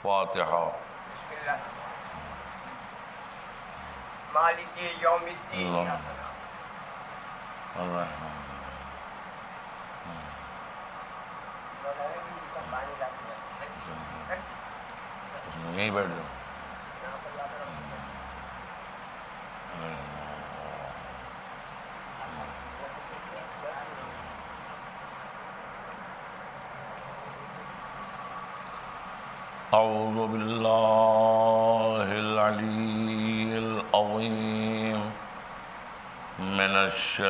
فاتحہ. بسم اللہ مالک یوم الدین. الرحمن. یہیں بیٹھ جاؤ. اعوذ باللہ العلی العظیم من الشیطان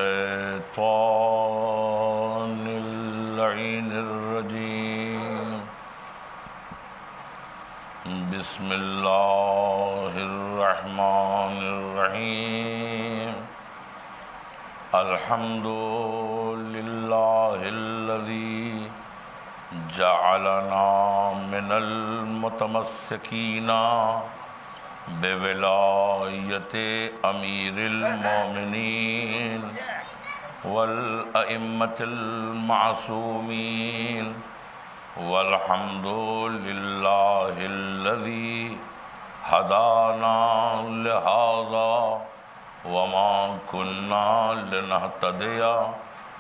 اللعین الرجیم. بسم اللہ الرحمن الرحیم. الحمد للہ الذی جعلنا من المتمسکین بولایت امیر المومنین والائمة المعصومین. والحمد للہ الذی ہدانا لہذا وما كنا لنهتدي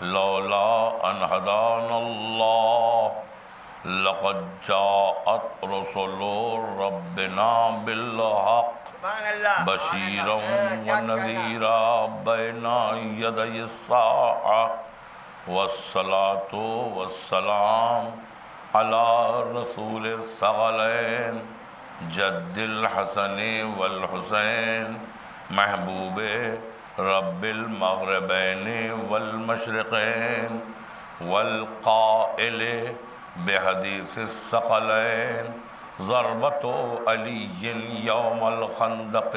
لولا ان هدانا الله. لقد جاءت رسل ربنا بالحق بشيرا ونذيرا بين يدي الساعة. والصلاة والسلام على رسول الثقلين جد الحسن والحسين محبوب رب المغربین والمشرقین والقائل بحدیث الثقلین ضربت علی یوم الخندق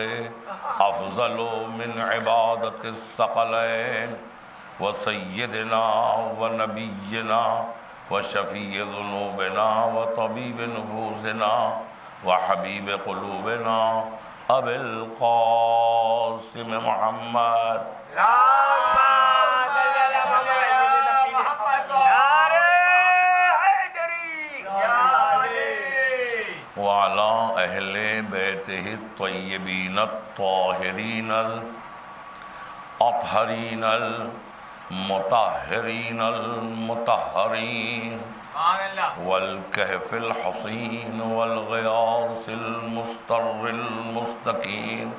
افضل من عبادت الثقلین. وسیدنا ونبینا وشفیع ذنوبنا وطبیب نفوسنا وحبیب قلوبنا ابی القاسم محمد وعلى اہل بیتہ الطیبین الطاہرین الاطہرین المطہرین المطہرین والکہف الحصین والغیاث المستر المستقیم.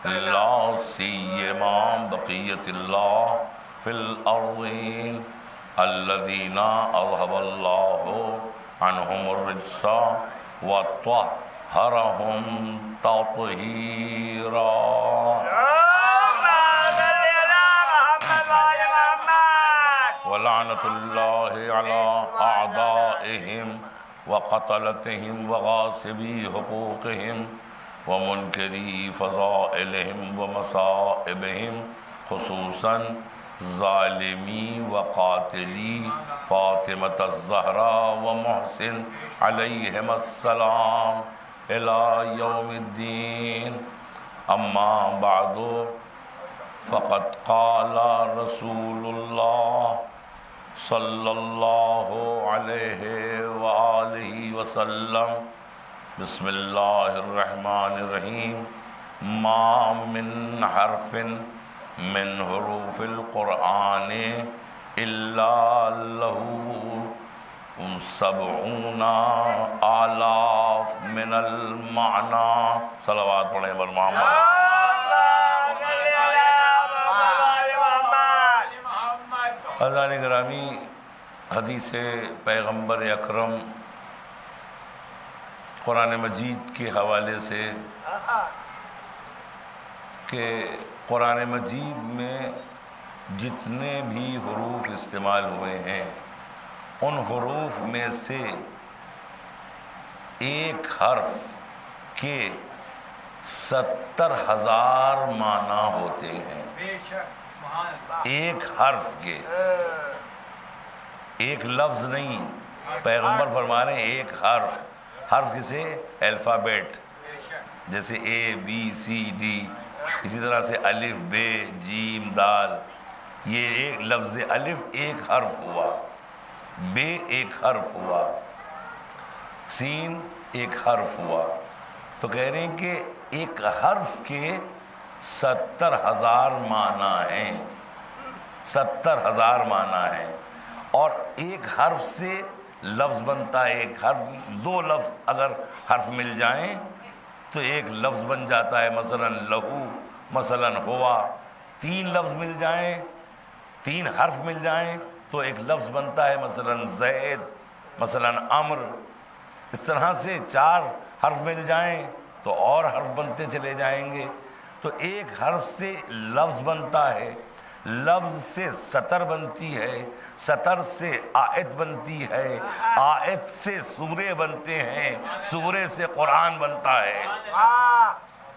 لا سیما بقیت اللہ فی الارضین الذین اذهب اللہ عنہم الرجس وطہرہم تطہیرا. ولعنة الله على أعدائهم وقتلتهم وغاصبي حقوقهم ومنكري فضائلهم ومصائبهم خصوصا ظالمي وقاتلي فاطمة الزهراء ومحسن عليهم السلام إلى يوم الدين. أما بعد فقد قال رسول اللہ صلی اللہ علیہ وآلہ وسلم بسم اللہ الرحمن الرحیم. ما من حرف من حروف القرآن الا له 70,000 من المعنى. صلوات پڑھیں بر محمد. حضرات گرامی، حدیث پیغمبر اکرم قرآن مجید کے حوالے سے کہ قرآن مجید میں جتنے بھی حروف استعمال ہوئے ہیں ان حروف میں سے ایک حرف کے 70,000 معنی ہوتے ہیں. ایک حرف کے، ایک لفظ نہیں. پیغمبر فرما رہے ہیں ایک حرف. حرف کسے؟ الفابیٹ، جیسے اے بی سی ڈی. اسی طرح سے الف بے جیم دال. یہ ایک لفظ الف ایک حرف ہوا، بے ایک حرف ہوا. سین ایک حرف ہوا، تو کہہ رہے ہیں کہ ایک حرف کے 70,000 معنی ہیں، 70,000 معنی ہیں، اور ایک حرف سے لفظ بنتا ہے، ایک حرف، دو لفظ اگر حرف مل جائیں تو ایک لفظ بن جاتا ہے، مثلا لہو، مثلا ہوا، 3 لفظ مل جائیں، 3 حرف مل جائیں تو ایک لفظ بنتا ہے، مثلا زید، مثلا عمر، اس طرح سے 4 حرف مل جائیں تو اور حرف بنتے چلے جائیں گے، تو ایک حرف سے لفظ بنتا ہے، لفظ سے سطر بنتی ہے، سطر سے آیت بنتی ہے، آیت سے سورے بنتے ہیں، سورے سے قرآن بنتا ہے،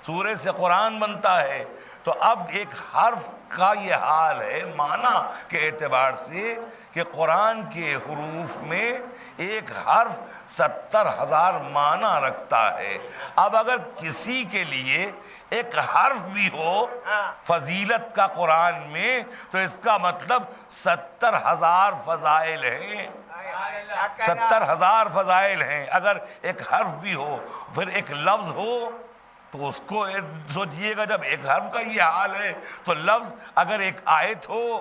سورے سے قرآن بنتا ہے۔ تو اب ایک حرف کا یہ حال ہے معنی کے اعتبار سے کہ قرآن کے حروف میں ایک حرف 70,000 معنی رکھتا ہے۔ اب اگر کسی کے لیے ایک حرف بھی ہو فضیلت کا قرآن میں تو اس کا مطلب 70,000 فضائل ہیں، 70,000 فضائل ہیں۔ اگر ایک حرف بھی ہو، پھر ایک لفظ ہو تو اس کو سوچئے گا، جب ایک حرف کا یہ حال ہے تو لفظ، اگر ایک آیت ہو،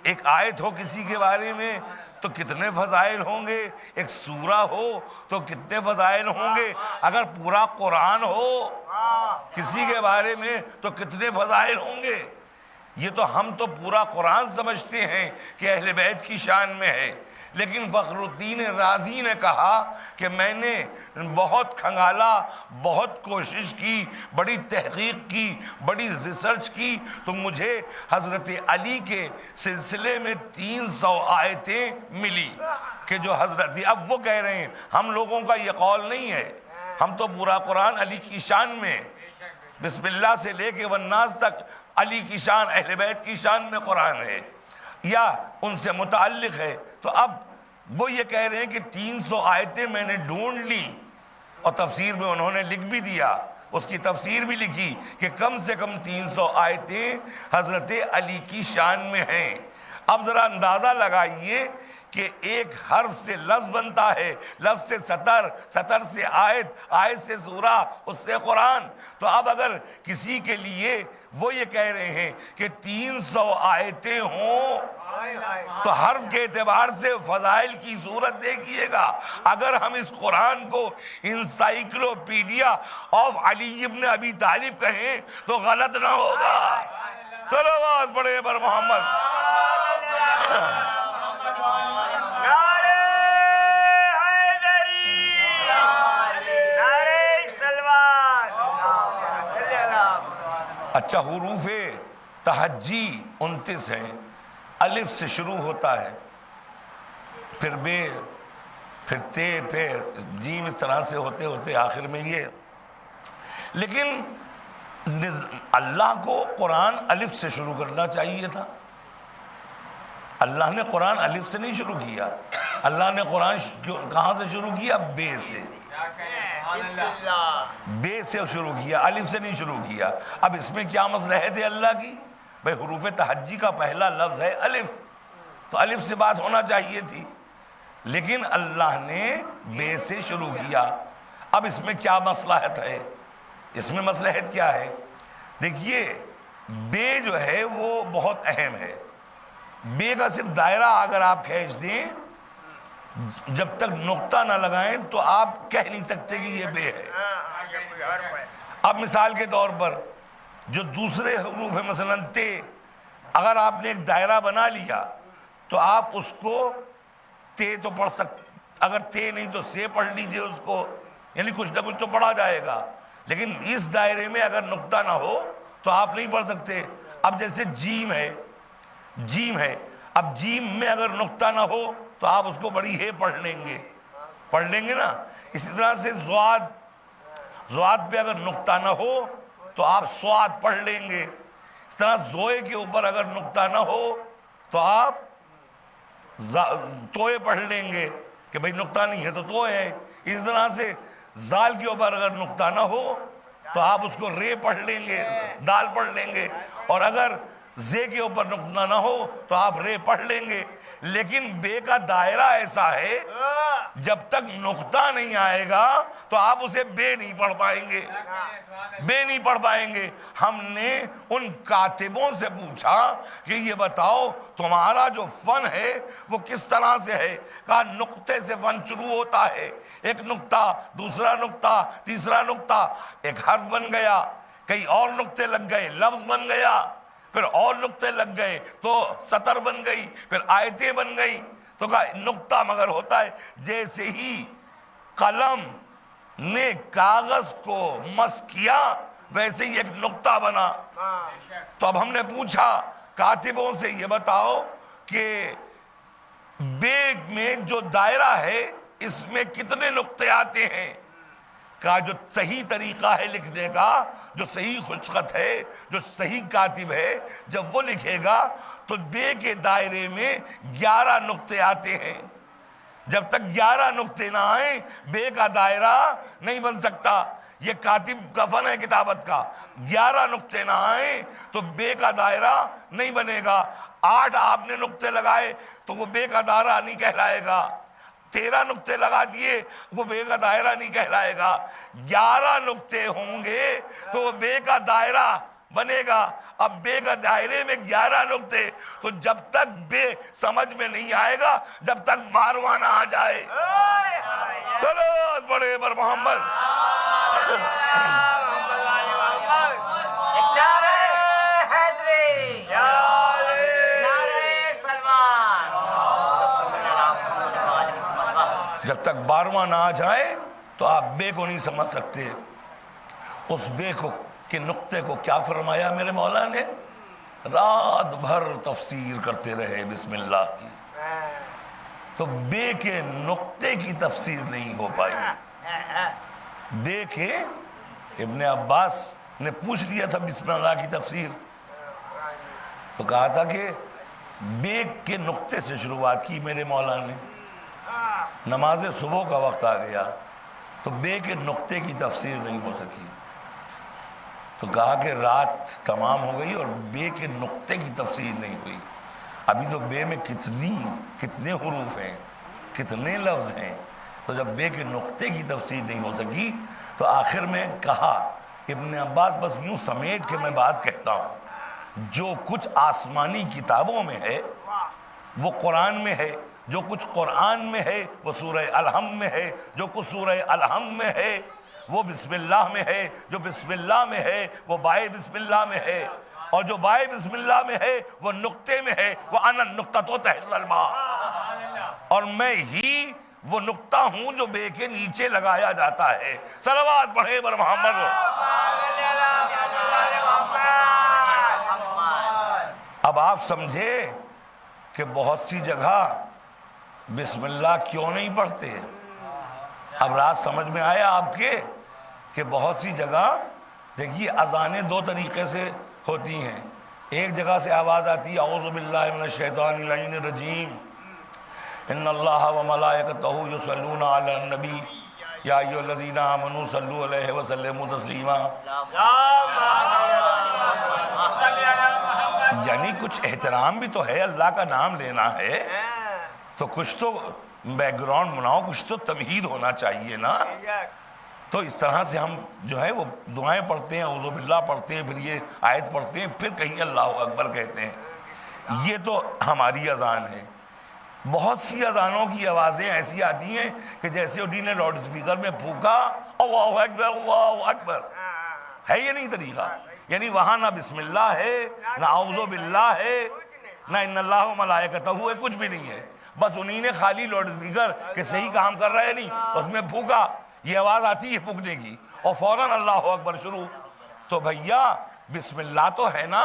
ایک آیت ہو کسی کے بارے میں تو کتنے فضائل ہوں گے، ایک سورہ ہو تو کتنے فضائل ہوں گے، اگر پورا قرآن ہو کسی کے بارے میں تو کتنے فضائل ہوں گے۔ یہ تو ہم تو پورا قرآن سمجھتے ہیں کہ اہل بیت کی شان میں ہے، لیکن فخر الدین رازی نے کہا کہ میں نے بہت کھنگالا، بہت کوشش کی، بڑی تحقیق کی، بڑی ریسرچ کی، تو مجھے حضرت علی کے سلسلے میں 300 آیتیں ملی کہ جو حضرت، اب وہ کہہ رہے ہیں ہم لوگوں کا یہ قول نہیں ہے، ہم تو پورا قرآن علی کی شان میں، بسم اللہ سے لے کے والناس تک علی کی شان، اہل بیت کی شان میں قرآن ہے یا ان سے متعلق ہے۔ تو اب وہ یہ کہہ رہے ہیں کہ 300 آیتیں میں نے ڈھونڈ لی، اور تفسیر میں انہوں نے لکھ بھی دیا، اس کی تفسیر بھی لکھی کہ کم سے کم 300 آیتیں حضرت علی کی شان میں ہیں۔ اب ذرا اندازہ لگائیے کہ ایک حرف سے لفظ بنتا ہے، لفظ سے سطر، سطر سے آیت، آیت سے سورہ، اس سے قرآن۔ تو اب اگر کسی کے لیے وہ یہ کہہ رہے ہیں کہ 300 آیتیں ہوں تو حرف کے اعتبار سے فضائل کی صورت دیکھیے گا۔ اگر ہم اس قرآن کو انسائیکلوپیڈیا آف علی ابن ابی طالب کہیں تو غلط نہ ہوگا۔ صلوات پڑھے پر محمد۔ اچھا، حروف تہجی 29 ہیں، الف سے شروع ہوتا ہے، پھر بے، پھر تے، پھر جیم، اس طرح سے ہوتے ہوتے آخر میں یہ۔ لیکن اللہ کو قرآن الف سے شروع کرنا چاہیے تھا۔ اللہ نے قرآن الف سے نہیں شروع کیا، اللہ نے قرآن کہاں سے شروع کیا؟ بے سے، بے سے شروع کیا، الف سے نہیں شروع کیا۔ اب اس میں کیا مصلحت ہے اللہ کی؟ بھئی حروف تہجی کا پہلا لفظ ہے الف، تو الف سے بات ہونا چاہیے تھی، لیکن اللہ نے بے سے شروع کیا۔ اب اس میں کیا مصلحت ہے؟ اس میں مصلحت کیا ہے؟ دیکھیے، بے جو ہے وہ بہت اہم ہے۔ بے کا صرف دائرہ اگر آپ کھینچ دیں، جب تک نقطہ نہ لگائیں تو آپ کہہ نہیں سکتے کہ یہ بے ہے۔ اب مثال کے طور پر جو دوسرے حروف ہیں، مثلا تے، اگر آپ نے ایک دائرہ بنا لیا تو آپ اس کو تے تو پڑھ سکتے، اگر تے نہیں تو سے پڑھ لیجئے اس کو، یعنی کچھ نہ کچھ تو پڑھا جائے گا، لیکن اس دائرے میں اگر نقطہ نہ ہو تو آپ نہیں پڑھ سکتے۔ اب جیسے جیم ہے، جیم ہے، اب جیم میں اگر نقطہ نہ ہو تو آپ اس کو بڑی ہے پڑھ لیں گے نا۔ اسی طرح سے زواد، زواد پہ اگر نقطہ نہ ہو تو آپ سواد پڑھ لیں گے۔ اس طرح زوئے کے اوپر اگر نقطہ نہ ہو تو آپ توئے پڑھ لیں گے کہ بھئی نقطہ نہیں ہے تو توئے ہے۔ اس طرح سے زال کے اوپر اگر نقطہ نہ ہو تو آپ اس کو رے پڑھ لیں گے، دال پڑھ لیں گے، اور اگر زے کے اوپر نقطہ نہ ہو تو آپ رے پڑھ لیں گے۔ لیکن بے کا دائرہ ایسا ہے جب تک نقطہ نہیں آئے گا تو آپ اسے بے نہیں پڑھ پائیں گے، بے نہیں پڑھ پائیں گے۔ ہم نے ان کاتبوں سے پوچھا کہ یہ بتاؤ تمہارا جو فن ہے وہ کس طرح سے ہے؟ کہا نقطے سے فن شروع ہوتا ہے، ایک نقطہ، دوسرا نقطہ، تیسرا نقطہ، ایک حرف بن گیا، کئی اور نقطے لگ گئے، لفظ بن گیا، پھر اور نقطے لگ گئے تو سطر بن گئی، پھر آیتیں بن گئی۔ تو کہا نقطہ مگر ہوتا ہے جیسے ہی قلم نے کاغذ کو مس کیا ویسے ہی ایک نقطہ بنا۔ تو اب ہم نے پوچھا کاتبوں سے یہ بتاؤ کہ بیگ میں جو دائرہ ہے اس میں کتنے نقطے آتے ہیں؟ کہا جو صحیح طریقہ ہے لکھنے کا، جو صحیح خشخط ہے، جو صحیح کاتب ہے، جب وہ لکھے گا تو بے کے دائرے میں 11 نقطے آتے ہیں۔ جب تک 11 نقطے نہ آئیں بے کا دائرہ نہیں بن سکتا۔ یہ کاتب کا فن ہے کتابت کا، 11 نقطے نہ آئیں تو بے کا دائرہ نہیں بنے گا۔ 8 آپ نے نقطے لگائے تو وہ بے کا دائرہ نہیں کہلائے گا، 13 نقطے لگا دیے وہ بے کا دائرہ نہیں کہلائے گا، 11 نقطے ہوں گے تو وہ بے کا دائرہ بنے گا۔ اب بے کا دائرے میں 11 نقطے، تو جب تک بے سمجھ میں نہیں آئے گا جب تک 12واں نہ آ جائے۔ چلو بڑے بر محمد۔ جب تک 12واں نہ آ جائے تو آپ بے کو نہیں سمجھ سکتے۔ اس بے کو کہ نقطے کو کیا فرمایا میرے مولا نے؟ رات بھر تفسیر کرتے رہے بسم اللہ کی، تو بے کے نقطے کی تفسیر نہیں ہو پائی۔ بے کے ابن عباس نے پوچھ لیا تھا بسم اللہ کی تفسیر، تو کہا تھا کہ بے کے نقطے سے شروعات کی میرے مولا نے۔ نماز صبح کا وقت آ گیا تو بے کے نقطے کی تفسیر نہیں ہو سکی، تو کہا کہ رات تمام ہو گئی اور بے کے نقطے کی تفسیر نہیں ہوئی۔ ابھی تو بے میں کتنے حروف ہیں، کتنے لفظ ہیں، تو جب بے کے نقطے کی تفسیر نہیں ہو سکی تو آخر میں کہا ابن عباس، بس یوں سمیٹ کے میں بات کہتا ہوں، جو کچھ آسمانی کتابوں میں ہے وہ قرآن میں ہے، جو کچھ قرآن میں ہے وہ سورہ الحمد میں ہے، جو کچھ سورہ الحمد میں ہے وہ بسم اللہ میں ہے، جو بسم اللہ میں ہے وہ بائے بسم اللہ میں ہے، اور جو بائے بسم اللہ میں ہے وہ نقطے میں ہے، وہ انا النقطۃ تحت الماء، اور میں ہی وہ نقطہ ہوں جو بے کے نیچے لگایا جاتا ہے۔ صلوات پڑھے بر محمد۔ اب آپ سمجھے کہ بہت سی جگہ بسم اللہ کیوں نہیں پڑھتے؟ اب رات سمجھ میں آیا آپ کے کہ بہت سی جگہ دیکھیے اذانیں 2 طریقے سے ہوتی ہیں۔ ایک جگہ سے آواز آتی ہے اعوذ باللہ من الشیطان اللعین الرجیم، ان اللہ وملائکتہ یصلون علی النبی یا ایھا الذین آمنوا صلوا علیہ وسلموا تسلیما، یعنی کچھ احترام بھی تو ہے، اللہ کا نام لینا ہے تو کچھ تو بیک گراؤنڈ بناؤ، کچھ تو تمہید ہونا چاہیے نا۔ تو اس طرح سے ہم جو ہے وہ دعائیں پڑھتے ہیں، اعوذ باللہ پڑھتے ہیں، پھر یہ آیت پڑھتے ہیں، پھر کہیں اللہ اکبر کہتے ہیں۔ یہ تو ہماری اذان ہے۔ بہت سی اذانوں کی آوازیں ایسی آتی ہیں کہ جیسے انہوں نے لاؤڈ اسپیکر میں پھونکا اللہ اکبر اللہ اکبر، ہے یہ نہیں طریقہ؟ یعنی وہاں نہ بسم اللہ ہے، نہ اعوذ باللہ ہے، نہ ان اللہ و ملائکتہ ہے، کچھ بھی نہیں ہے۔ بس انہی نے خالی لاؤڈ اسپیکر کہ صحیح کام کر رہے نہیں، اس میں پھونکا، یہ آواز آتی ہے پھونکنے کی، اور فوراً اللہ اکبر شروع۔ تو بھیا بسم اللہ تو ہے نا،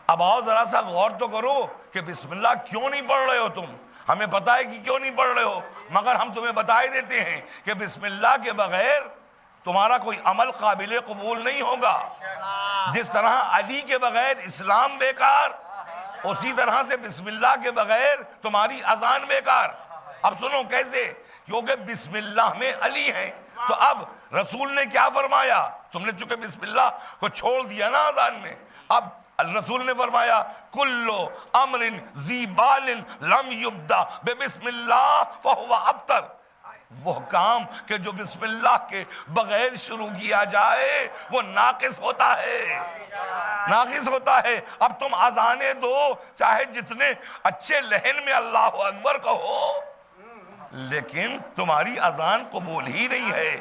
اب آؤ ذرا سا غور تو کرو کہ بسم اللہ کیوں نہیں پڑھ رہے ہو تم؟ ہمیں پتہ ہے کہ کیوں نہیں پڑھ رہے ہو، مگر ہم تمہیں بتائے دیتے ہیں کہ بسم اللہ کے بغیر تمہارا کوئی عمل قابل قبول نہیں ہوگا۔ جس طرح علی کے بغیر اسلام بیکار، اسی طرح سے بسم اللہ کے بغیر تمہاری اذان بیکار۔ اب سنو کیسے، کیونکہ بسم اللہ میں علی ہیں۔ تو اب رسول نے کیا فرمایا؟ تم نے چونکہ بسم اللہ کو چھوڑ دیا نا اذان میں، اب الرسول نے فرمایا کل امر ذی بال لم یبدا بسم اللہ فہو ابتر، وہ کام کہ جو بسم اللہ کے بغیر شروع کیا جائے وہ ناقص ہوتا ہے، ناقص ہوتا ہے۔ اب تم اذانیں دو چاہے جتنے اچھے لہن میں اللہ اکبر کہو، لیکن تمہاری اذان قبول ہی نہیں ہے۔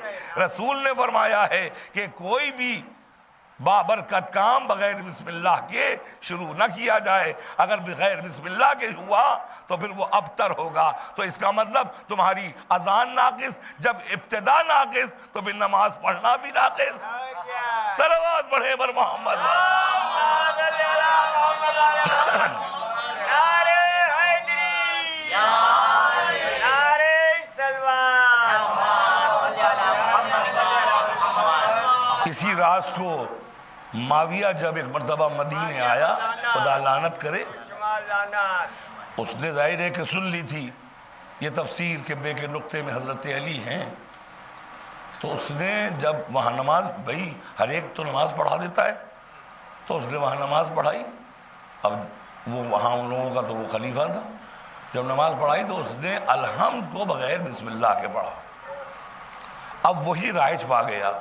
رسول نے فرمایا ہے کہ کوئی بھی بابرکت کام بغیر بسم اللہ کے شروع نہ کیا جائے، اگر بغیر بسم اللہ کے ہوا تو پھر وہ ابتر ہوگا۔ تو اس کا مطلب تمہاری اذان ناقص، جب ابتدا ناقص تو پھر نماز پڑھنا بھی ناقص۔ صلوات پڑھے بر محمد۔ اسی راز کو معاویہ جب ایک مرتبہ مدینے آیا، خدا لعنت کرے، اس نے ظاہر ہے کہ سن لی تھی یہ تفسیر کے بے کے نقطے میں حضرت علی ہیں، تو اس نے جب وہاں نماز، بھئی ہر ایک تو نماز پڑھا دیتا ہے، تو اس نے وہاں نماز پڑھائی۔ اب وہ وہاں ان لوگوں کا تو وہ خلیفہ تھا، جب نماز پڑھائی تو اس نے الحمد کو بغیر بسم اللہ کے پڑھا۔ اب وہی رائج پا گیا۔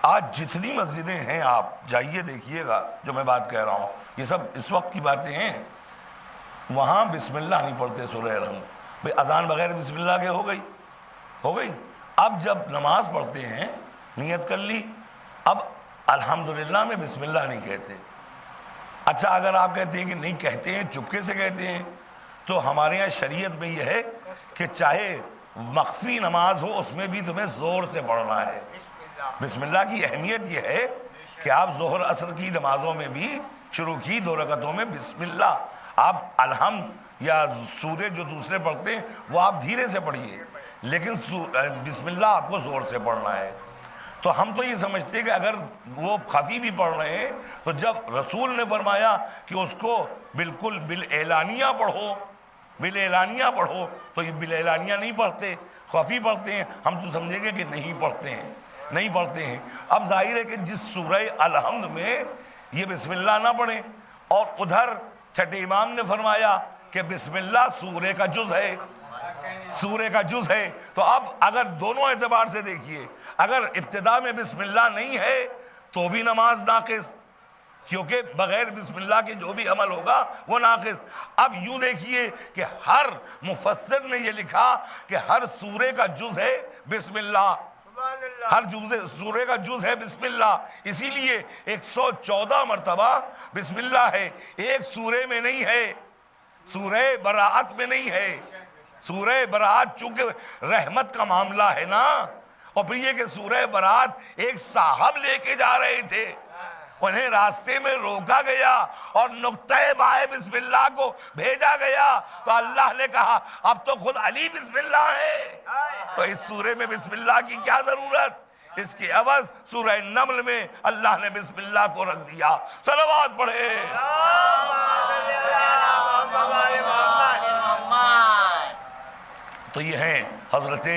آج جتنی مسجدیں ہیں آپ جائیے دیکھیے گا جو میں بات کہہ رہا ہوں، یہ سب اس وقت کی باتیں ہیں، وہاں بسم اللہ نہیں پڑھتے سورہ الحمد۔ بھئی اذان بغیر بسم اللہ کے ہو گئی۔ اب جب نماز پڑھتے ہیں نیت کر لی، اب الحمدللہ میں بسم اللہ نہیں کہتے۔ اچھا اگر آپ کہتے ہیں کہ نہیں کہتے ہیں، چپکے سے کہتے ہیں، تو ہمارے یہاں شریعت میں یہ ہے کہ چاہے مخفی نماز ہو اس میں بھی تمہیں زور سے پڑھنا ہے۔ بسم اللہ کی اہمیت یہ ہے کہ آپ ظہر عصر کی نمازوں میں بھی شروع کی 2 رکعتوں میں بسم اللہ، آپ الحمد یا سورے جو دوسرے پڑھتے ہیں وہ آپ دھیرے سے پڑھیے، لیکن بسم اللہ آپ کو زور سے پڑھنا ہے۔ تو ہم تو یہ سمجھتے ہیں کہ اگر وہ خفی بھی پڑھ رہے ہیں تو جب رسول نے فرمایا کہ اس کو بالکل بالاعلانیہ پڑھو تو یہ بالاعلانیہ نہیں پڑھتے، خفی پڑھتے ہیں۔ ہم تو سمجھیں گے کہ نہیں پڑھتے ہیں۔ اب ظاہر ہے کہ جس سورہ الحمد میں یہ بسم اللہ نہ پڑھیں، اور ادھر چھٹے امام نے فرمایا کہ بسم اللہ سورے کا جز ہے، تو اب اگر دونوں اعتبار سے دیکھیے، اگر ابتدا میں بسم اللہ نہیں ہے تو بھی نماز ناقص، کیونکہ بغیر بسم اللہ کے جو بھی عمل ہوگا وہ ناقص۔ اب یوں دیکھیے کہ ہر مفسر نے یہ لکھا کہ ہر سورے کا جز ہے بسم اللہ، ہر سورے کا جز ہے بسم اللہ، اسی لیے 114 مرتبہ بسم اللہ ہے۔ ایک سورے میں نہیں ہے، سورہ براءت میں نہیں ہے۔ سورہ براءت چونکہ رحمت کا معاملہ ہے نا، اور پھر یہ کہ سورہ براءت ایک صاحب لے کے جا رہے تھے، انہیں راستے میں روکا گیا اور نقطہ بائے بسم اللہ کو بھیجا گیا، تو اللہ نے کہا اب تو خود علی بسم اللہ ہے، تو اس سورے میں بسم اللہ کی کیا ضرورت؟ اس کے عوض سورہ نمل میں اللہ نے بسم اللہ کو رکھ دیا۔ صلوات پڑھے۔ تو یہ ہیں حضرت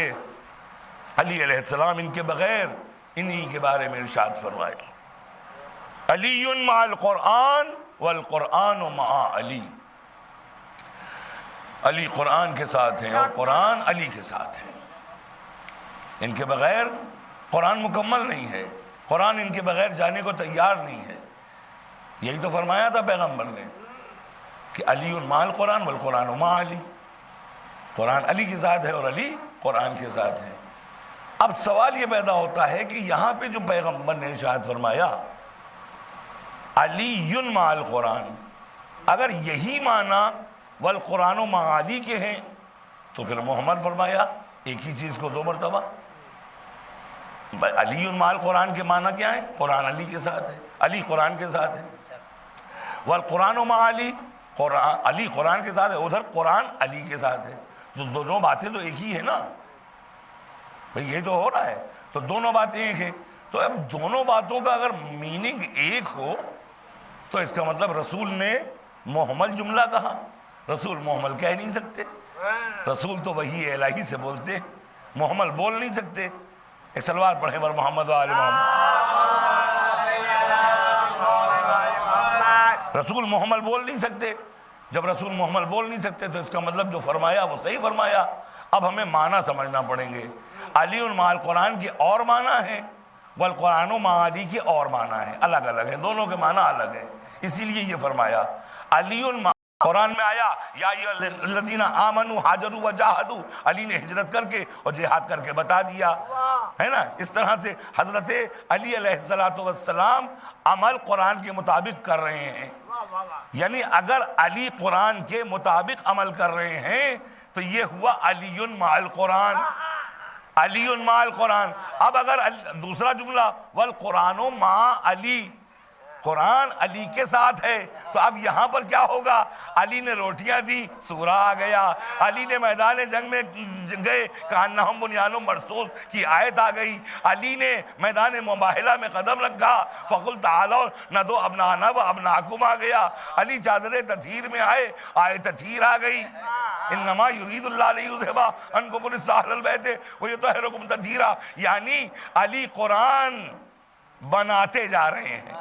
علی علیہ السلام، ان کے بغیر انہی کے بارے میں ارشاد فرمایا، علی مع القرآن والقرآن مع علی، علی قرآن کے ساتھ ہیں اور قرآن علی کے ساتھ ہیں، ان کے بغیر قرآن مکمل نہیں ہے، قرآن ان کے بغیر جانے کو تیار نہیں ہے۔ یہی تو فرمایا تھا پیغمبر نے کہ علی مع القرآن والقرآن مع علی، قرآن علی کے ساتھ ہے اور علی قرآن کے ساتھ ہے۔ اب سوال یہ پیدا ہوتا ہے کہ یہاں پہ جو پیغمبر نے ارشاد فرمایا علی مع القرآن، اگر یہی معنی والقرآن مع علی کے ہیں تو پھر محمد فرمایا ایک ہی چیز کو 2 مرتبہ۔ علی مع القرآن کے معنی کیا ہے؟ قرآن علی کے ساتھ ہے، علی قرآن کے ساتھ ہے، والقرآن مع علی، علی قرآن کے ساتھ ہے، ادھر قرآن علی کے ساتھ ہے، تو دونوں باتیں تو ایک ہی ہے نا بھئی، یہ تو ہو رہا ہے، تو دونوں باتیں ایک ہیں۔ تو اب دونوں باتوں کا اگر میننگ ایک ہو تو اس کا مطلب رسول نے محمل جملہ کہا، رسول محمل کہہ نہیں سکتے، رسول تو وحی الہی سے بولتے، محمل بول نہیں سکتے۔ ایک صلوات پڑھیں بر محمد و آل محمد۔ رسول محمل بول نہیں سکتے، جب رسول محمل بول نہیں سکتے تو اس کا مطلب جو فرمایا وہ صحیح فرمایا۔ اب ہمیں معنی سمجھنا پڑیں گے. علی مع القرآن کے اور معنی ہیں، والقرآن مع علی کے اور معنی ہیں، الگ الگ ہیں، دونوں کے معنی الگ ہیں. اسی لیے یہ فرمایا علی مع قرآن میں آیا یا الذین آمنوا ہاجروا وجاہدوا، علی نے ہجرت کر کے اور جہاد کر کے بتا دیا ہے نا. اس طرح سے حضرت علی علیہ السلام عمل قرآن کے مطابق کر رہے ہیں. یعنی اگر علی قرآن کے مطابق عمل کر رہے ہیں تو یہ ہوا علی مع القرآن، علی مع القرآن. اب اگر دوسرا جملہ والقرآن مع علی، قرآن علی کے ساتھ ہے، تو اب یہاں پر کیا ہوگا؟ علی نے روٹیاں دی، سورہ آ گیا. علی نے میدان جنگ میں گئے، کأنہم بنیان مرصوص کی آیت آ گئی. علی نے میدان مباہلہ میں قدم رکھا، فقل تعالوا ندعو ابناءنا وابناءکم آ گیا. علی چادر تطہیر میں آئے، آیت تطہیر آ گئی. انما یرید اللہ لیذھب عنکم الرجس اہل البیت ویطہرکم تطہیرا. یعنی علی قرآن بناتے جا رہے ہیں،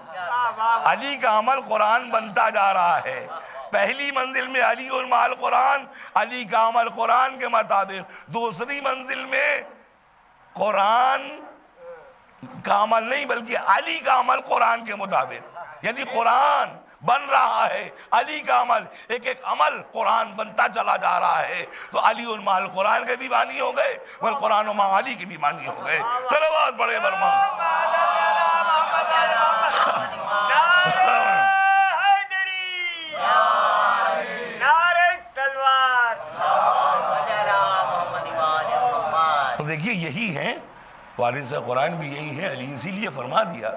علی کا عمل قرآن بنتا جا رہا ہے. پہلی منزل میں علی مع القرآن، علی کا عمل قرآن کے مطابق. دوسری منزل میں قرآن کا عمل نہیں بلکہ علی کا عمل قرآن کے مطابق. یعنی قرآن بن رہا ہے، علی کا عمل، ایک ایک عمل قرآن بنتا چلا جا رہا ہے. تو علی مع القرآن کے بھی معنی ہو گئے، والقرآن مع علی کے بھی معنی ہو گئے. صلوات بڑے برمان. تو دیکھیے یہی ہے وارث قرآن بھی یہی ہے. علی اسی لیے فرما دیا.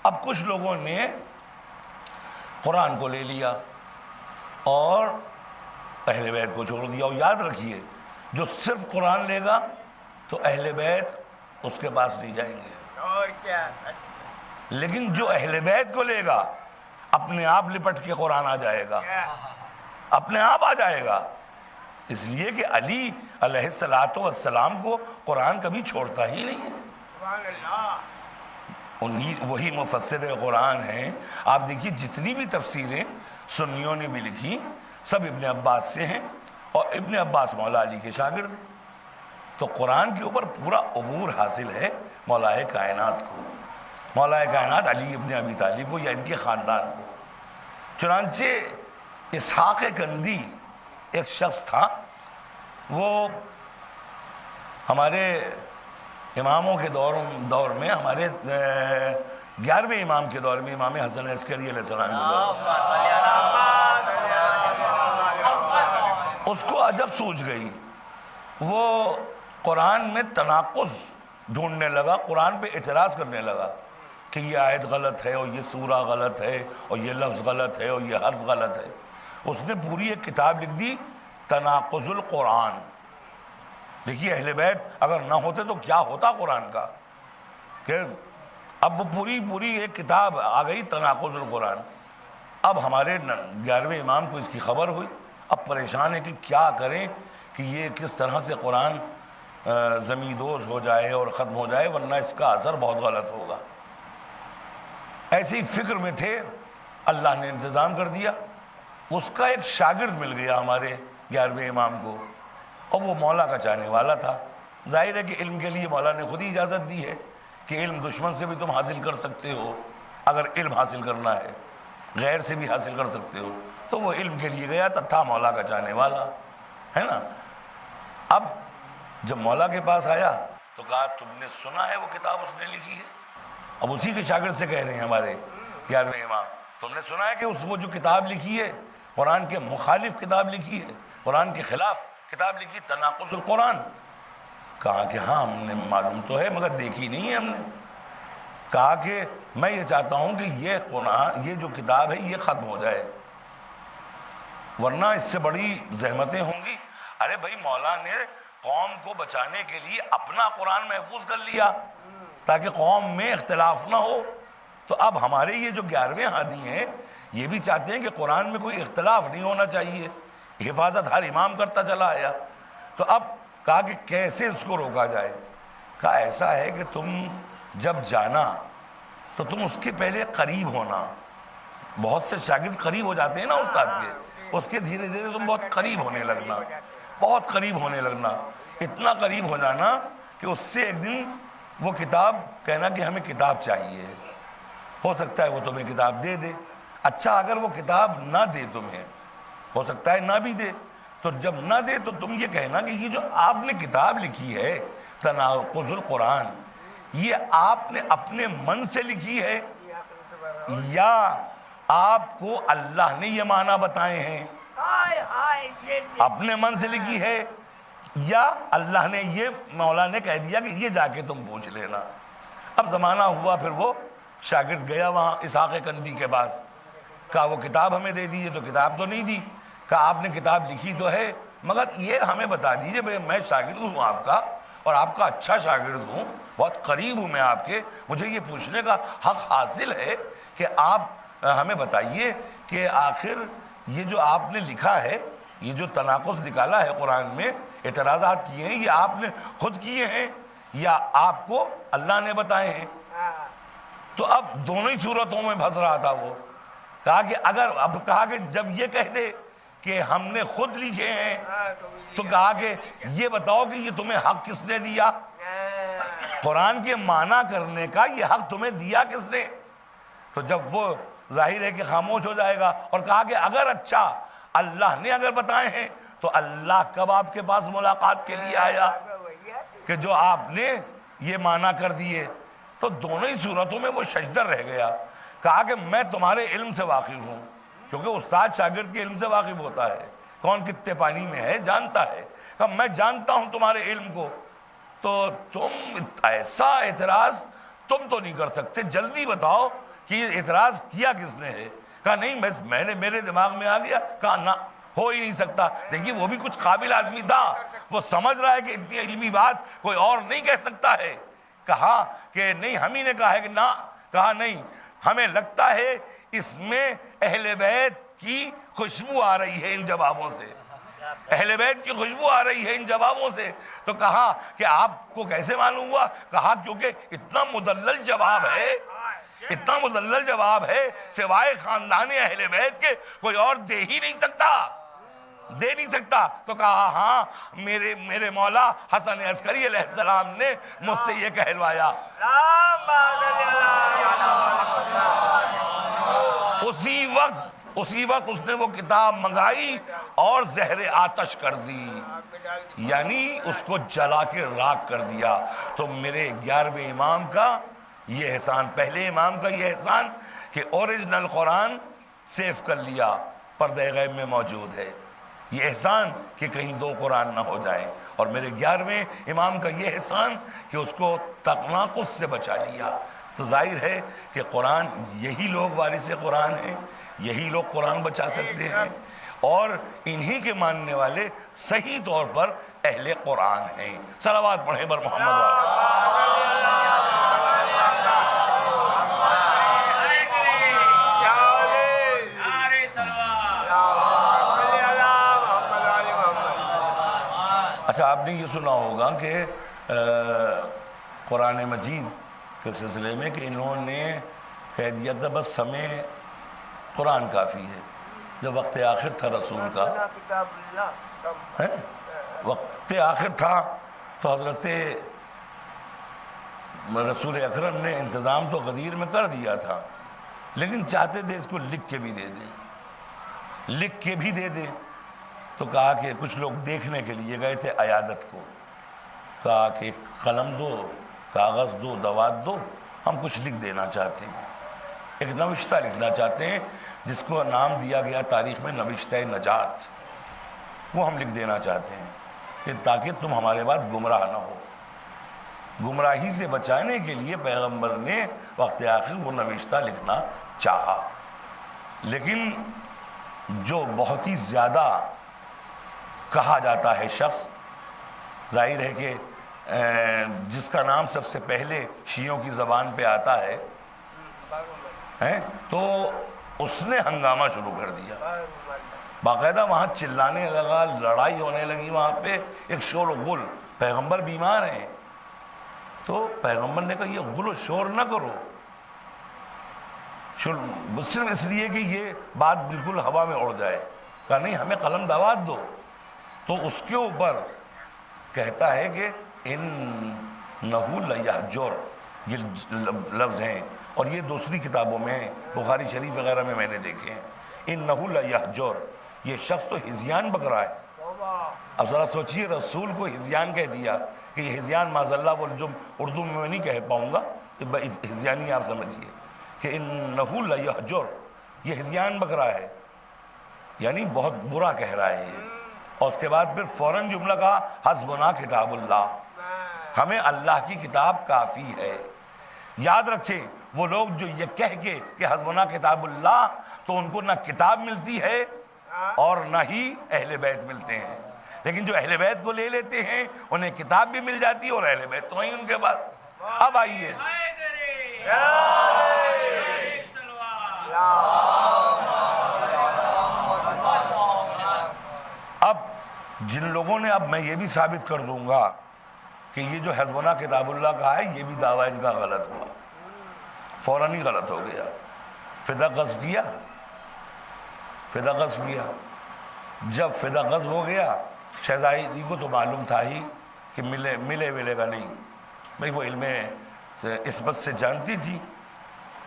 اب کچھ لوگوں نے قرآن کو لے لیا اور اہل بیت کو چھوڑ دیا. اور یاد رکھیے جو صرف قرآن لے گا تو اہل بیت اس کے پاس نہیں جائیں گے، اور کیا. لیکن جو اہل بیت کو لے گا اپنے آپ لپٹ کے قرآن آ جائے گا، اپنے آپ آ جائے گا. اس لیے کہ علی علیہ السلام کو قرآن کبھی چھوڑتا ہی نہیں ہے. سبحان اللہ. وہی مفسر قرآن ہیں. آپ دیکھیے جتنی بھی تفسیریں سنیوں نے بھی لکھی سب ابن عباس سے ہیں، اور ابن عباس مولا علی کے شاگرد ہیں. تو قرآن کے اوپر پورا عبور حاصل ہے مولا کائنات کو، مولا کائنات علی ابن ابی طالب کو یا ان کے خاندان کو. چنانچہ اسحاق کندی ایک شخص تھا، وہ ہمارے اماموں کے دور میں، ہمارے 11ویں امام کے دور میں، امام حسن عسکری علیہ السلام کے دور میں، اس کو عجب سوچ گئی. وہ قرآن میں تناقض ڈھونڈنے لگا، قرآن پہ اعتراض کرنے لگا کہ یہ آیت غلط ہے اور یہ سورہ غلط ہے اور یہ لفظ غلط ہے اور یہ حرف غلط ہے. اس نے پوری ایک کتاب لکھ دی تناقض القرآن. دیکھیے اہل بیت اگر نہ ہوتے تو کیا ہوتا قرآن کا، کہ اب وہ پوری ایک کتاب آ گئی تناقض القرآن. اب ہمارے 11ویں امام کو اس کی خبر ہوئی. اب پریشان ہے کہ کیا کریں کہ یہ کس طرح سے قرآن زمیندوز ہو جائے اور ختم ہو جائے، ورنہ اس کا اثر بہت غلط ہوگا. ایسی فکر میں تھے، اللہ نے انتظام کر دیا. اس کا ایک شاگرد مل گیا ہمارے 11ویں امام کو، اور وہ مولا کا چاہنے والا تھا. ظاہر ہے کہ علم کے لیے مولا نے خود ہی اجازت دی ہے کہ علم دشمن سے بھی تم حاصل کر سکتے ہو. اگر علم حاصل کرنا ہے غیر سے بھی حاصل کر سکتے ہو. تو وہ علم کے لیے گیا تھا مولا کا چاہنے والا ہے نا. اب جب مولا کے پاس آیا تو کہا تم نے سنا ہے وہ کتاب اس نے لکھی ہے؟ اب اسی کے شاگرد سے کہہ رہے ہیں ہمارے 11ویں امام، تم نے سنا ہے کہ وہ جو کتاب لکھی ہے قرآن کے مخالف کتاب لکھی ہے، قرآن کے خلاف کتاب لکھی، تناقض القرآن. کہا کہ ہاں ہم نے معلوم تو ہے مگر دیکھی نہیں ہے ہم نے. کہا کہ میں یہ چاہتا ہوں کہ یہ قرآن، یہ جو کتاب ہے یہ ختم ہو جائے، ورنہ اس سے بڑی زحمتیں ہوں گی. ارے بھائی مولا نے قوم کو بچانے کے لیے اپنا قرآن محفوظ کر لیا تاکہ قوم میں اختلاف نہ ہو. تو اب ہمارے یہ جو 11ویں ہادی ہیں یہ بھی چاہتے ہیں کہ قرآن میں کوئی اختلاف نہیں ہونا چاہیے. حفاظت ہر امام کرتا چلا آیا. تو اب کہا کہ کیسے اس کو روکا جائے. کہا ایسا ہے کہ تم جب جانا تو تم اس کے پہلے قریب ہونا. بہت سے شاگرد قریب ہو جاتے ہیں نا استاد کے، اس کے دھیرے دھیرے تم بہت قریب ہونے لگنا، بہت قریب ہونے لگنا. اتنا قریب ہو جانا کہ اس سے ایک دن وہ کتاب کہنا کہ ہمیں کتاب چاہیے. ہو سکتا ہے وہ تمہیں کتاب دے دے. اچھا اگر وہ کتاب نہ دے تمہیں، ہو سکتا ہے نہ بھی دے، تو جب نہ دے تو تم یہ کہنا کہ یہ جو آپ نے کتاب لکھی ہے تناقض القرآن، یہ آپ نے اپنے من سے لکھی ہے یا آپ کو اللہ نے یہ معنی بتائے ہیں؟ اپنے من سے لکھی ہے یا اللہ نے یہ مولا نے کہہ دیا کہ یہ جا کے تم پوچھ لینا. اب زمانہ ہوا، پھر وہ شاگرد گیا وہاں اسحاق کندی کے پاس، کہا وہ کتاب ہمیں دے دیجیے، تو کتاب تو نہیں دی. کہا آپ نے کتاب لکھی تو ہے مگر یہ ہمیں بتا دیجیے، میں شاگرد ہوں آپ کا اور آپ کا اچھا شاگرد ہوں، بہت قریب ہوں میں آپ کے، مجھے یہ پوچھنے کا حق حاصل ہے کہ آپ ہمیں بتائیے کہ آخر یہ جو آپ نے لکھا ہے، یہ جو تناقض نکالا ہے قرآن میں، اعتراضات کیے ہیں، یہ آپ نے خود کیے ہیں یا آپ کو اللہ نے بتائے ہیں؟ تو اب دونوں ہی صورتوں میں پھنس رہا تھا وہ. کہا کہ اب کہا کہ جب یہ کہہ دے کہ ہم نے خود لکھے ہیں تو کہا کہ یہ بتاؤ کہ یہ تمہیں حق کس نے دیا؟ قرآن کے معنی کرنے کا یہ حق تمہیں دیا کس نے؟ تو جب وہ ظاہر ہے کہ خاموش ہو جائے گا. اور کہا کہ اگر اچھا اللہ نے اگر بتائے ہیں تو اللہ کب آپ کے پاس ملاقات کے لیے آیا کہ جو آپ نے یہ معنی کر دیے؟ تو دونوں ہی صورتوں میں وہ شجدر رہ گیا. کہا کہ میں تمہارے علم سے واقف ہوں، کیونکہ استاد شاگرد کے علم سے واقف ہوتا ہے، کون کتنے پانی میں ہے جانتا ہے. کہا میں جانتا ہوں تمہارے علم کو، تو تم ایسا اعتراض تم تو نہیں کر سکتے، جلدی بتاؤ کہ یہ اعتراض کیا کس نے ہے؟ کہا نہیں میں نے میرے دماغ میں آ گیا. کہا نہ، ہو ہی نہیں سکتا. دیکھیے وہ بھی کچھ قابل آدمی تھا، وہ سمجھ رہا ہے کہ اتنی علمی بات کوئی اور نہیں کہہ سکتا ہے. کہا کہ نہیں ہم ہی نے کہا ہے کہ نہ. کہا نہیں، ہمیں لگتا ہے اس میں اہل بیت کی خوشبو آ رہی ہے ان جوابوں سے، اہل بیت کی خوشبو آ رہی ہے ان جوابوں سے. تو کہا کہ آپ کو کیسے معلوم ہوا؟ کہا کیونکہ اتنا مدلل جواب ہے، اتنا مدلل جواب ہے، سوائے خاندان اہل بیت کے کوئی اور دے ہی نہیں سکتا، دے نہیں سکتا. تو کہا ہاں میرے مولا حسن عسکری علیہ السلام نے مجھ سے یہ کہلوایا. اسی وقت اس نے وہ کتاب منگائی اور زہر آتش کر دی، یعنی اس کو جلا کے راکھ کر دیا. تو میرے 11ویں امام کا یہ احسان، پہلے امام کا یہ احسان کہ اوریجنل قرآن سیف کر لیا، پردہ غیب میں موجود ہے. یہ احسان کہ کہیں دو قرآن نہ ہو جائیں. اور میرے 11ویں امام کا یہ احسان کہ اس کو تناقض سے بچا لیا. تو ظاہر ہے کہ قرآن، یہی لوگ وارث قرآن ہیں، یہی لوگ قرآن بچا سکتے ہیں، اور انہی کے ماننے والے صحیح طور پر اہل قرآن ہیں. صلوات پڑھیں بر محمد. اچھا آپ نے یہ سنا ہوگا کہ قرآن مجید کے سلسلے میں کہ انہوں نے کہہ دیا تھا بس ہمیں قرآن کافی ہے. جب وقت آخر تھا رسول کا، وقت آخر تھا تو حضرت رسول اکرم نے انتظام تو غدیر میں کر دیا تھا، لیکن چاہتے تھے اس کو لکھ کے بھی دے دیں، لکھ کے بھی دے دیں. تو کہا کہ کچھ لوگ دیکھنے کے لیے گئے تھے عیادت کو، کہا کہ قلم دو، کاغذ دو، دوات دو، ہم کچھ لکھ دینا چاہتے ہیں، ایک نوشتہ لکھنا چاہتے ہیں جس کو نام دیا گیا تاریخ میں نوشتہ نجات. وہ ہم لکھ دینا چاہتے ہیں کہ تاکہ تم ہمارے بعد گمراہ نہ ہو. گمراہی سے بچانے کے لیے پیغمبر نے وقت آخر وہ نوشتہ لکھنا چاہا. لیکن جو بہت ہی زیادہ کہا جاتا ہے شخص، ظاہر ہے کہ جس کا نام سب سے پہلے شیعوں کی زبان پہ آتا ہے تو اس نے ہنگامہ شروع کر دیا. باقاعدہ وہاں چلانے لگا، لڑائی ہونے لگی وہاں پہ، ایک شور و غل. پیغمبر بیمار ہیں تو پیغمبر نے کہا یہ غل و شور نہ کرو، صرف اس لیے کہ یہ بات بالکل ہوا میں اڑ جائے. کہا نہیں، ہمیں قلم دوات دو. تو اس کے اوپر کہتا ہے کہ انہ لیہجر، یہ لفظ ہیں اور یہ دوسری کتابوں میں بخاری شریف وغیرہ میں نے دیکھے ہیں، انہ لیہجر، یہ شخص تو ہذیان بک رہا ہے۔ اب ذرا سوچئے، رسول کو ہذیان کہہ دیا کہ یہ ہذیان معاذ اللہ، وہ جو اردو میں نہیں کہہ پاؤں گا، ہذیانی آپ سمجھیے کہ انہ لیہجر، یہ ہذیان بک رہا ہے، یعنی بہت برا کہہ رہا ہے یہ۔ اور اس کے بعد پھر فوراً جملہ کہا حسبنا کتاب اللہ، ہمیں اللہ کی کتاب کافی ہے۔ یاد رکھیں وہ لوگ جو یہ کہہ کے کہ حسبنا کتاب اللہ، تو ان کو نہ کتاب ملتی ہے اور نہ ہی اہل بیت ملتے ہیں، لیکن جو اہل بیت کو لے لیتے ہیں انہیں کتاب بھی مل جاتی ہے اور اہل بیت تو وہیں ان کے بعد۔ اب آئیے اب جن لوگوں نے، اب میں یہ بھی ثابت کر دوں گا کہ یہ جو حسبنا کتاب اللہ کہا ہے یہ بھی دعویٰ ان کا غلط ہوا، فوراً ہی غلط ہو گیا۔ فدا غصب کیا، فدا غصب کیا، جب فدا غصب ہو گیا، شہزادی کو تو معلوم تھا ہی کہ ملے گا نہیں، بھئی وہ علم نسبت سے جانتی تھی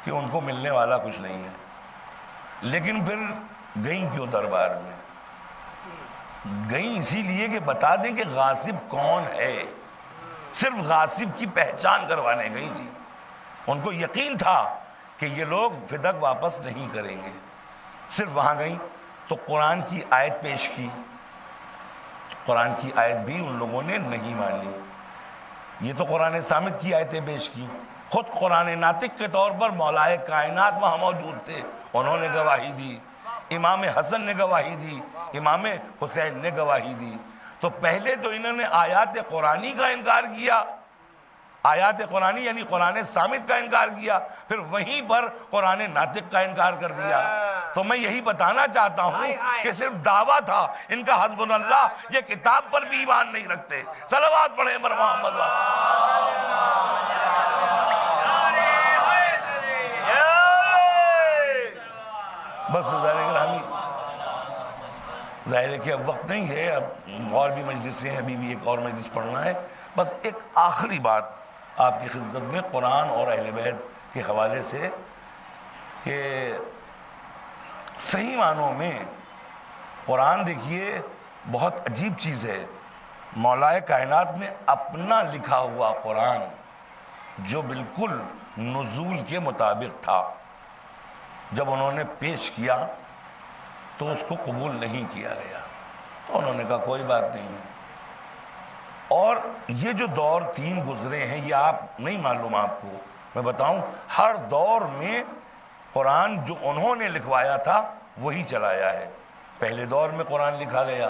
کہ ان کو ملنے والا کچھ نہیں ہے، لیکن پھر گئیں کیوں دربار میں؟ گئیں اسی لیے کہ بتا دیں کہ غاصب کون ہے، صرف غاصب کی پہچان کروانے گئی تھی۔ ان کو یقین تھا کہ یہ لوگ فدق واپس نہیں کریں گے، صرف وہاں گئیں تو قرآن کی آیت پیش کی، قرآن کی آیت بھی ان لوگوں نے نہیں مانی۔ یہ تو قرآن صامت کی آیتیں پیش کی، خود قرآن ناطق کے طور پر مولائے کائنات وہاں موجود تھے، انہوں نے گواہی دی، امام حسن نے گواہی دی، امام حسین نے گواہی دی۔ تو پہلے تو انہوں نے آیات قرآنی کا انکار کیا، آیات قرآنی یعنی قرآن صامت کا انکار کیا، پھر وہیں پر قرآن ناطق کا انکار کر دیا۔ تو میں یہی بتانا چاہتا ہوں کہ صرف دعویٰ تھا ان کا حسبنا اللہ، یہ کتاب پر بھی ایمان نہیں رکھتے۔ صلوات پڑھیں پر محمد بس ظاہر ہے کہ اب وقت نہیں ہے، اب اور بھی مجلسیں ہیں، ابھی بھی ایک اور مجلس پڑھنا ہے۔ بس ایک آخری بات آپ کی خدمت میں قرآن اور اہل بیت کے حوالے سے کہ صحیح معنوں میں قرآن دیکھیے بہت عجیب چیز ہے۔ مولائے کائنات میں اپنا لکھا ہوا قرآن جو بالکل نزول کے مطابق تھا، جب انہوں نے پیش کیا تو اس کو قبول نہیں کیا گیا، تو انہوں نے کہا کوئی بات نہیں ہے۔ اور یہ جو دور تین گزرے ہیں یہ آپ نہیں معلوم، آپ کو میں بتاؤں، ہر دور میں قرآن جو انہوں نے لکھوایا تھا وہی چلایا ہے۔ پہلے دور میں قرآن لکھا گیا،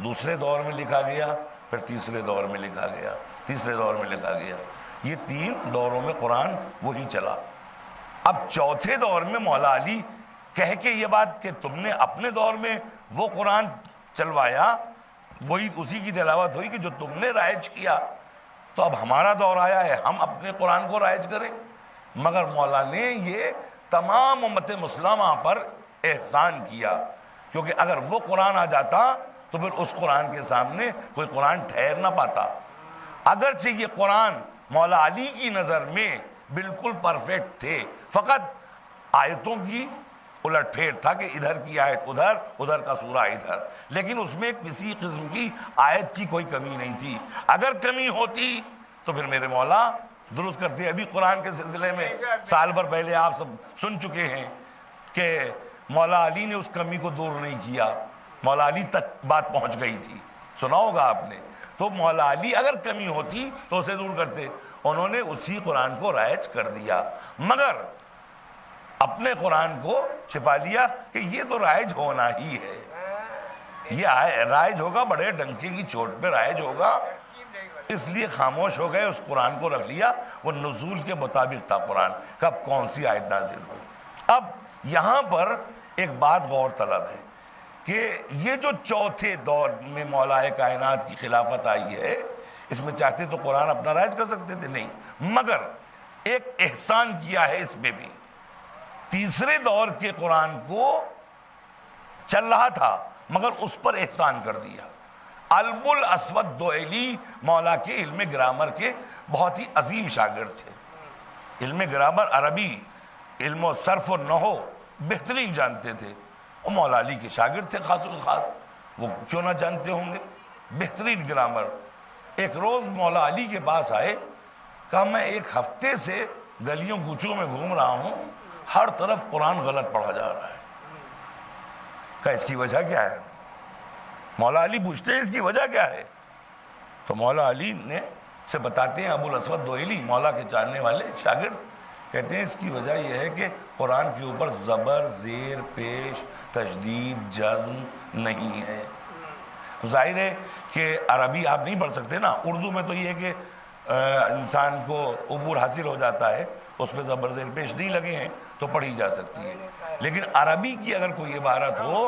دوسرے دور میں لکھا گیا، پھر تیسرے دور میں لکھا گیا، تیسرے دور میں لکھا گیا، یہ تین دوروں میں قرآن وہی چلا۔ اب چوتھے دور میں مولا علی کہہ کے یہ بات کہ تم نے اپنے دور میں وہ قرآن چلوایا، وہی اسی کی تلاوت ہوئی کہ جو تم نے رائج کیا، تو اب ہمارا دور آیا ہے ہم اپنے قرآن کو رائج کریں۔ مگر مولا نے یہ تمام امت مسلمہ پر احسان کیا، کیونکہ اگر وہ قرآن آ جاتا تو پھر اس قرآن کے سامنے کوئی قرآن ٹھہر نہ پاتا۔ اگرچہ یہ قرآن مولا علی کی نظر میں بالکل پرفیکٹ تھے، فقط آیتوں کی الٹ پھیر تھا کہ ادھر کی آیت ادھر، ادھر کا سورہ ادھر، لیکن اس میں کسی قسم کی آیت کی کوئی کمی نہیں تھی۔ اگر کمی ہوتی تو پھر میرے مولا درست کرتے۔ ابھی قرآن کے سلسلے میں سال بھر پہلے آپ سب سن چکے ہیں کہ مولا علی نے اس کمی کو دور نہیں کیا، مولا علی تک بات پہنچ گئی تھی، سنا ہوگا آپ نے۔ تو مولا علی اگر کمی ہوتی تو اسے دور کرتے، انہوں نے اسی قرآن کو رائج کر دیا، مگر اپنے قرآن کو چھپا لیا کہ یہ تو رائج ہونا ہی ہے، یہ رائج ہوگا، بڑے ڈنکے کی چوٹ پہ رائج ہوگا، اس لیے خاموش ہو گئے، اس قرآن کو رکھ لیا۔ وہ نزول کے مطابق تھا قرآن، کب کون سی آیت نازل ہوئی۔ اب یہاں پر ایک بات غور طلب ہے کہ یہ جو چوتھے دور میں مولائے کائنات کی خلافت آئی ہے، اس میں چاہتے تو قرآن اپنا رائج کر سکتے تھے، نہیں، مگر ایک احسان کیا ہے اس میں بھی۔ تیسرے دور کے قرآن کو چل رہا تھا مگر اس پر احسان کر دیا۔ الب الاسود دوئلی مولا کے علم گرامر کے بہت ہی عظیم شاگرد تھے. علم گرامر، عربی، علم و صرف و نحو بہترین جانتے تھے، اور مولا علی کے شاگرد تھے خاص الخاص، وہ کیوں نہ جانتے ہوں گے بہترین گرامر. ایک روز مولا علی کے پاس آئے، کہا میں ایک ہفتے سے گلیوں کوچوں میں گھوم رہا ہوں، ہر طرف قرآن غلط پڑھا جا رہا ہے. کہا اس کی وجہ کیا ہے؟ مولا علی پوچھتے ہیں اس کی وجہ کیا ہے؟ تو مولا علی نے سے بتاتے ہیں ابو الاسود دوئلی، مولا کے جاننے والے شاگرد، کہتے ہیں اس کی وجہ یہ ہے کہ قرآن کے اوپر زبر، زیر، پیش، تشدید، جزم نہیں ہے. ظاہر ہے کہ عربی آپ نہیں پڑھ سکتے نا، اردو میں تو یہ ہے کہ انسان کو عبور حاصل ہو جاتا ہے، اس پہ زبر زیر پیش نہیں لگے ہیں تو پڑھی جا سکتی ہے. لیکن عربی کی اگر کوئی عبارت ہو،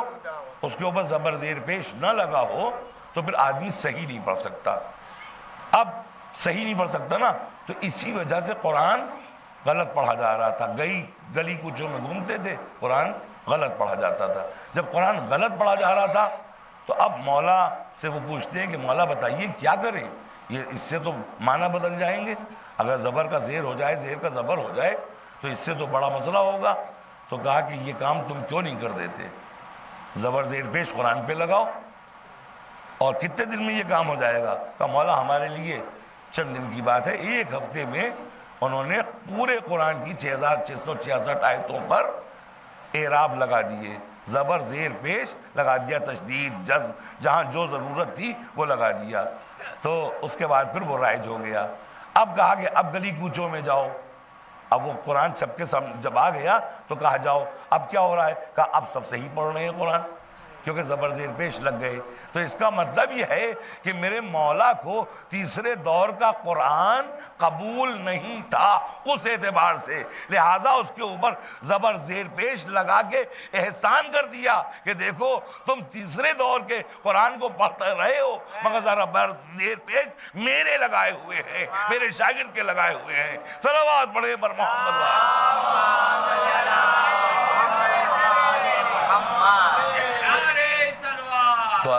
اس کے اوپر زبر زیر پیش نہ لگا ہو، تو پھر آدمی صحیح نہیں پڑھ سکتا. اب صحیح نہیں پڑھ سکتا نا، تو اسی وجہ سے قرآن غلط پڑھا جا رہا تھا. گلی کوچوں میں گھومتے تھے، قرآن غلط پڑھا جاتا تھا. جب قرآن غلط پڑھا جا رہا تھا تو اب مولا سے وہ پوچھتے ہیں کہ مولا بتائیے کیا کریں، یہ اس سے تو معنی بدل جائیں گے، اگر زبر کا زیر ہو جائے، زیر کا زبر ہو جائے تو اس سے تو بڑا مسئلہ ہوگا. تو کہا کہ یہ کام تم کیوں نہیں کر دیتے، زبر زیر پیش قرآن پہ لگاؤ، اور کتنے دن میں یہ کام ہو جائے گا؟ کہا مولا ہمارے لیے چند دن کی بات ہے. ایک ہفتے میں انہوں نے پورے قرآن کی 6666 آیتوں پر اعراب لگا دیے، زبر زیر پیش لگا دیا، تشدید، جزم، جہاں جو ضرورت تھی وہ لگا دیا. تو اس کے بعد پھر وہ رائج ہو گیا. اب کہا کہ اب گلی کوچوں میں جاؤ. اب وہ قرآن چھپ کے جب آ گیا تو کہا جاؤ اب کیا ہو رہا ہے؟ کہا اب سب صحیح پڑھ رہے ہیں قرآن، کیونکہ زبر زیر پیش لگ گئے. تو اس کا مطلب یہ ہے کہ میرے مولا کو تیسرے دور کا قرآن قبول نہیں تھا اس اعتبار سے، لہٰذا اس کے اوپر زبر زیر پیش لگا کے احسان کر دیا کہ دیکھو تم تیسرے دور کے قرآن کو پڑھتے رہے ہو، مگر زبر زیر پیش میرے لگائے ہوئے ہیں، میرے شاگرد کے لگائے ہوئے ہیں. صلوات پڑھے پر محمد تو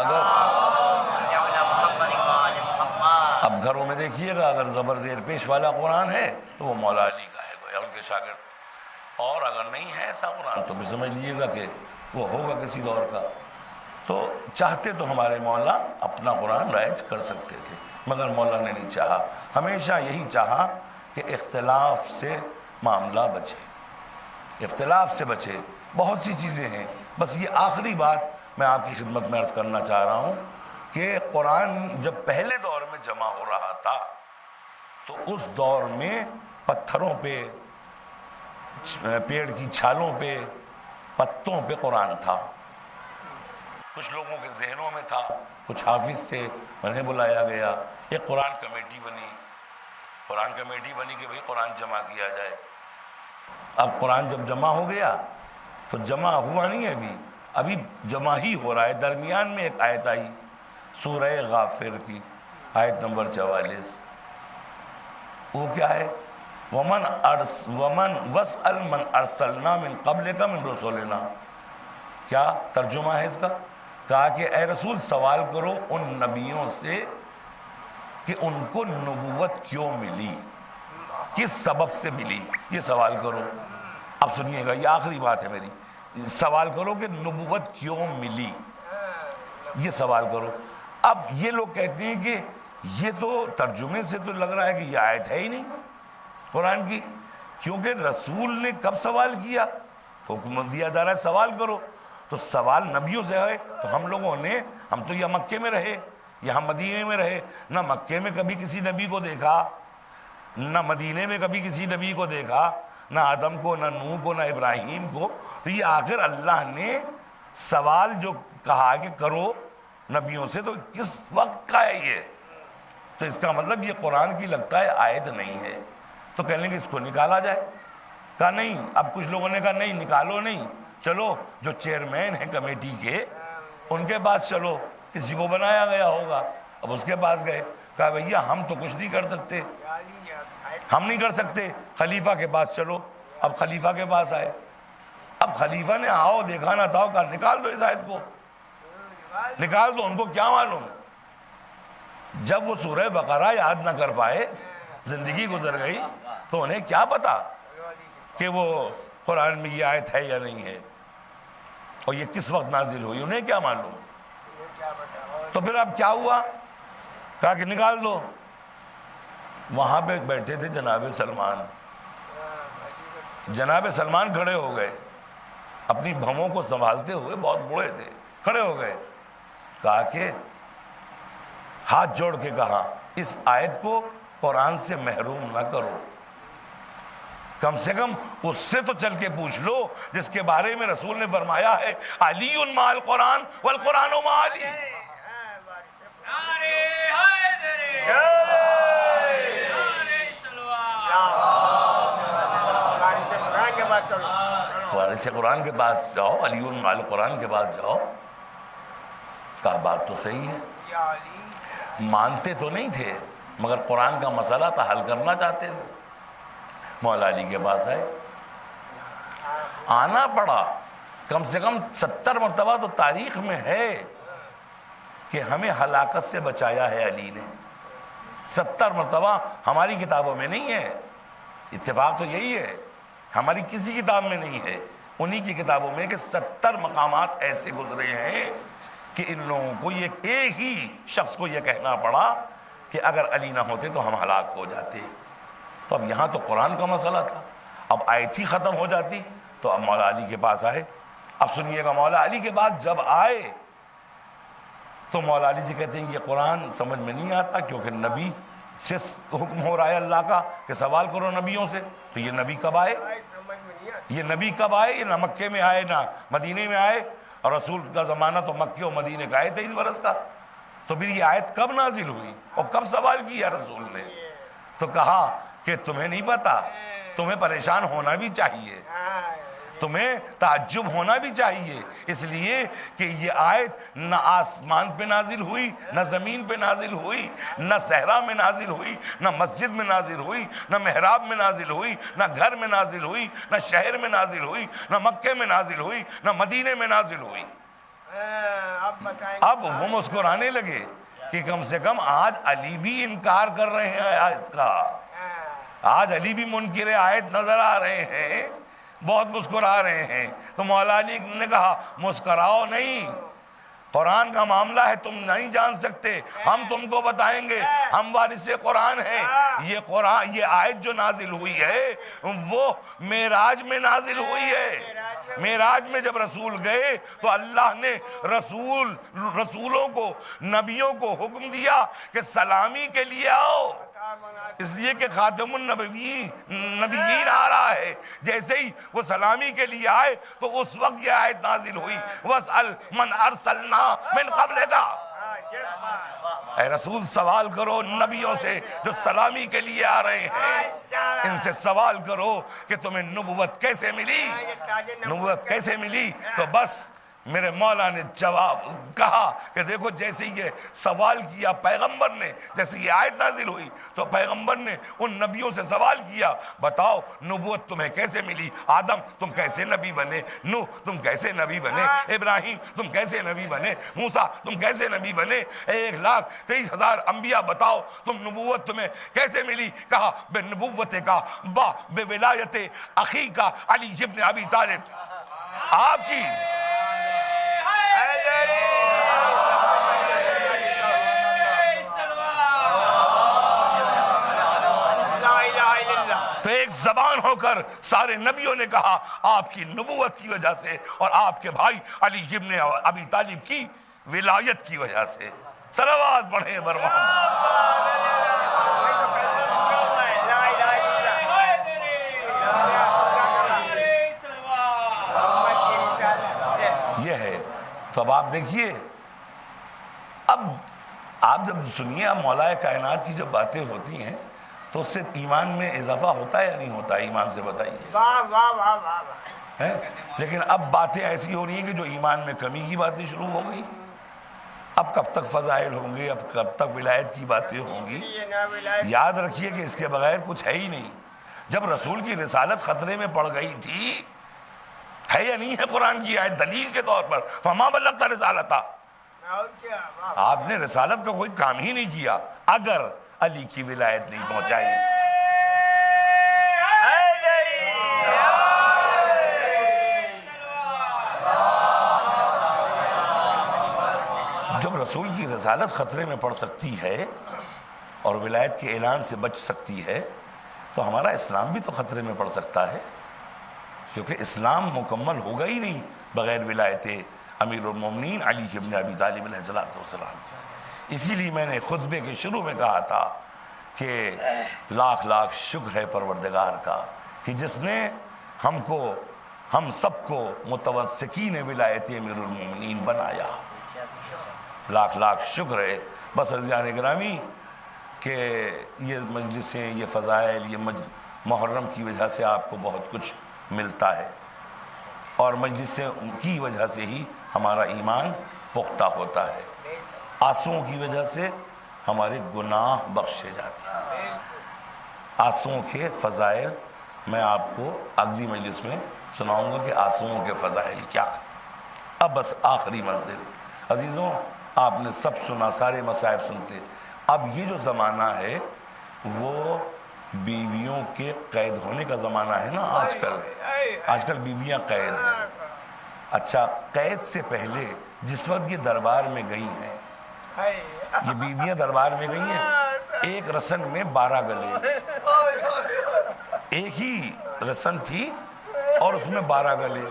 اب گھروں میں دیکھیے گا اگر زبر زیر پیش والا قرآن ہے تو وہ مولا علی کا ہے یا ان کے شاگرد، اور اگر نہیں ہے ایسا قرآن تو بھی سمجھ لیجیے گا کہ وہ ہوگا کسی دور کا. تو چاہتے تو ہمارے مولا اپنا قرآن رائج کر سکتے تھے، مگر مولا نے نہیں چاہا. ہمیشہ یہی چاہا کہ اختلاف سے معاملہ بچے، اختلاف سے بچے. بہت سی چیزیں ہیں، بس یہ آخری بات میں آپ کی خدمت میں عرض کرنا چاہ رہا ہوں کہ قرآن جب پہلے دور میں جمع ہو رہا تھا تو اس دور میں پتھروں پہ، پیڑ کی چھالوں پہ، پتوں پہ قرآن تھا. کچھ لوگوں کے ذہنوں میں تھا، کچھ حافظ تھے، انہیں بلایا گیا، ایک قرآن کمیٹی بنی. قرآن کمیٹی بنی کہ بھئی قرآن جمع کیا جائے. اب قرآن جب جمع ہو گیا تو جمع ہوا نہیں ہے، ابھی جمع ہی ہو رہا ہے. درمیان میں ایک آیت آئی سورہ غافر کی، آیت نمبر 44. وہ کیا ہے؟ وَمَنْ وَاسْأَلْ مَنْ أَرْسَلْنَا مِنْ قَبْلِكَ مِنْ رُسُلِنَا. کیا ترجمہ ہے اس کا؟ کہا کہ اے رسول سوال کرو ان نبیوں سے کہ ان کو نبوت کیوں ملی، کس سبب سے ملی، یہ سوال کرو. اب سنیے گا، یہ آخری بات ہے میری. سوال کرو کہ نبوت کیوں ملی، یہ سوال کرو. اب یہ لوگ کہتے ہیں کہ یہ تو ترجمے سے تو لگ رہا ہے کہ یہ آیت ہے ہی نہیں قرآن کی، کیونکہ رسول نے کب سوال کیا؟ حکم دیا جا رہا ہے سوال کرو. تو سوال نبیوں سے ہے. تو ہم لوگوں نے، ہم تو یہ مکے میں رہے، یہاں مدینے میں رہے، نہ مکے میں کبھی کسی نبی کو دیکھا، نہ مدینے میں کبھی کسی نبی کو دیکھا، نہ آدم کو، نہ نوح کو، نہ ابراہیم کو. تو یہ آخر اللہ نے سوال جو کہا کہ کرو نبیوں سے، تو کس وقت کا ہے یہ؟ تو اس کا مطلب یہ قرآن کی لگتا ہے آیت نہیں ہے. تو کہہ لیں کہ اس کو نکالا جائے. کہا نہیں. اب کچھ لوگوں نے کہا نہیں نکالو نہیں، چلو جو چیئرمین ہیں کمیٹی کے ان کے پاس چلو، کسی کو بنایا گیا ہوگا. اب اس کے پاس گئے، کہا بھیا ہم تو کچھ نہیں کر سکتے، ہم نہیں کر سکتے، خلیفہ کے پاس چلو. اب خلیفہ کے پاس آئے. اب خلیفہ نے آؤ دیکھا نہ تھا، کہا نکال دو اس آیت کو، نکال دو. ان کو کیا معلوم جب وہ سورہ بقرہ یاد نہ کر پائے، زندگی گزر گئی، تو انہیں کیا پتا کہ وہ قرآن میں یہ آیت ہے یا نہیں ہے، اور یہ کس وقت نازل ہوئی، انہیں کیا معلوم؟ تو پھر اب کیا ہوا؟ کہا کہ نکال دو۔ وہاں پہ بیٹھے تھے جناب سلمان، جناب سلمان کھڑے ہو گئے، اپنی بھووں کو سنبھالتے ہوئے، بہت بوڑھے تھے، کھڑے ہو گئے، کہا کہ ہاتھ جوڑ کے کہا اس آیت کو قرآن سے محروم نہ کرو، کم سے کم اس سے تو چل کے پوچھ لو جس کے بارے میں رسول نے فرمایا ہے علی مع القرآن والقرآن مع علی۔ وارث قرآن کے پاس جاؤ، علی مع القرآن کے پاس جاؤ۔ کہا بات تو صحیح ہے، مانتے تو نہیں تھے مگر قرآن کا مسئلہ تو حل کرنا چاہتے تھے۔ مولا علی کے پاس آئے، آنا پڑا، کم سے کم 70 مرتبہ تو تاریخ میں ہے کہ ہمیں ہلاکت سے بچایا ہے علی نے، 70 مرتبہ، ہماری کتابوں میں نہیں ہے، اتفاق تو یہی ہے، ہماری کسی کتاب میں نہیں ہے، انہی کی کتابوں میں کہ 70 مقامات ایسے گزرے ہیں کہ ان لوگوں کو یہ ایک ہی شخص کو یہ کہنا پڑا کہ اگر علی نہ ہوتے تو ہم ہلاک ہو جاتے۔ تو اب یہاں تو قرآن کا مسئلہ تھا، اب آیت ہی ختم ہو جاتی، تو اب مولا علی کے پاس آئے۔ اب سنیے گا، مولا علی کے پاس جب آئے تو مولا علی سے کہتے ہیں یہ قرآن سمجھ میں نہیں آتا، کیونکہ نبی سے حکم ہو رہا ہے اللہ کا کہ سوال کرو نبیوں سے، تو یہ نبی کب آئے؟ یہ نبی کب آئے؟ یہ نہ مکے میں آئے نہ مدینے میں آئے، اور رسول کا زمانہ تو مکے و مدینے کا ہے 23 برس کا، تو پھر یہ آیت کب نازل ہوئی اور کب سوال کیا رسول نے؟ تو کہا کہ تمہیں نہیں پتا، تمہیں پریشان ہونا بھی چاہیے، تمہیں تعجب ہونا بھی چاہیے، اس لیے کہ یہ آیت نہ آسمان پہ نازل ہوئی، نہ زمین پہ نازل ہوئی، نہ صحرا میں نازل ہوئی، نہ مسجد میں نازل ہوئی، نہ محراب میں نازل ہوئی، نہ گھر میں نازل ہوئی، نہ شہر میں نازل ہوئی، نہ مکے میں نازل ہوئی، نہ مدینے میں نازل ہوئی۔ اب وہ مسکرانے لگے کہ کم سے کم آج علی بھی انکار کر رہے ہیں آیت کا، آج علی بھی منکر آیت نظر آ رہے ہیں، بہت مسکرا رہے ہیں۔ تو مولا علی نے کہا مسکراؤ نہیں، قرآن کا معاملہ ہے، تم نہیں جان سکتے، ہم تم کو بتائیں گے، ہم وارث قرآن ہیں۔ یہ قرآن، یہ آیت جو نازل ہوئی ہے وہ معراج میں نازل ہوئی ہے۔ معراج میں جب رسول گئے تو اللہ نے رسولوں کو، نبیوں کو حکم دیا کہ سلامی کے لیے آؤ، اس لیے کہ خاتم النبیین آ رہا ہے۔ جیسے ہی وہ سلامی کے لیے آئے تو اس وقت یہ آیت نازل ہوئی، وَاسْأَلْ مَنْ أَرْسَلْنَا مِنْ قَبْلِكَ، اے رسول سوال کرو نبیوں سے جو سلامی کے لیے آ رہے ہیں، ان سے سوال کرو کہ تمہیں نبوت کیسے ملی، نبوت کیسے ملی۔ تو بس میرے مولا نے جواب کہا کہ دیکھو جیسے یہ سوال کیا پیغمبر نے، جیسے یہ آیت نازل ہوئی تو پیغمبر نے ان نبیوں سے سوال کیا بتاؤ نبوت تمہیں کیسے ملی، آدم تم کیسے نبی بنے، نوح تم کیسے نبی بنے، ابراہیم تم کیسے نبی بنے، موسیٰ تم کیسے نبی بنے، 1,23,000 انبیاء بتاؤ تمہیں کیسے ملی۔ کہا بے نبوت کا با بے ولایت اخی کا علی ابن ابی طالب، آپ کی تو ایک زبان ہو کر سارے نبیوں نے کہا آپ کی نبوت کی وجہ سے اور آپ کے بھائی علی ابن ابی طالب کی ولایت کی وجہ سے۔ صلوات پڑھیں بر محمد۔ یہ ہے۔ تو اب آپ دیکھیے، اب آپ جب سنیے مولا کائنات کی جب باتیں ہوتی ہیں تو اس سے ایمان میں اضافہ ہوتا ہے یا نہیں ہوتا ہے؟ ایمان سے بتائیے۔ واہ واہ واہ واہ واہ۔ لیکن اب باتیں ایسی ہو رہی ہیں کہ جو ایمان میں کمی کی باتیں شروع ہو گئی۔ اب کب تک فضائل ہوں گے، اب کب تک ولایت کی باتیں ہوں گی؟ یاد رکھیے کہ اس کے بغیر کچھ ہے ہی نہیں۔ جب رسول کی رسالت خطرے میں پڑ گئی تھی، ہے یا نہیں ہے قرآن کی آیت دلیل کے طور پر فما بلغت رسالتہ، اور کیا آپ نے رسالت کا کوئی کام ہی نہیں کیا اگر علی کی ولایت نہیں پہنچائی. جب رسول کی رسالت خطرے میں پڑ سکتی ہے اور ولایت کے اعلان سے بچ سکتی ہے تو ہمارا اسلام بھی تو خطرے میں پڑ سکتا ہے، کیونکہ اسلام مکمل ہوگا ہی نہیں بغیر ولایت امیر المومنین علی ابن ابی طالب علیہ السلام. اسی لیے میں نے خطبے کے شروع میں کہا تھا کہ لاکھ لاکھ شکر ہے پروردگار کا کہ جس نے ہم سب کو متوسکین ولایت امیر المومنین بنایا. لاکھ لاکھ شکر ہے. بس عزیزان گرامی کہ یہ مجلسیں، یہ فضائل، یہ محرم کی وجہ سے آپ کو بہت کچھ ملتا ہے، اور مجلسیں کی وجہ سے ہی ہمارا ایمان پختہ ہوتا ہے. آنسوؤں کی وجہ سے ہمارے گناہ بخشے جاتے ہیں. آنسوؤں کے فضائل میں آپ کو اگلی مجلس میں سناؤں گا کہ آنسوؤں کے فضائل کیا ہیں. اب بس آخری منزل عزیزوں، آپ نے سب سنا، سارے مصائب سنتے. اب یہ جو زمانہ ہے وہ بیویوں کے قید ہونے کا زمانہ ہے نا. آج کل بیویاں قید ہیں. اچھا، قید سے پہلے جس وقت یہ دربار میں گئی ہیں، یہ بیویاں دربار میں گئی ہیں، ایک رسن میں 12 گلے، ایک ہی رسن تھی اور اس میں 12 گلے.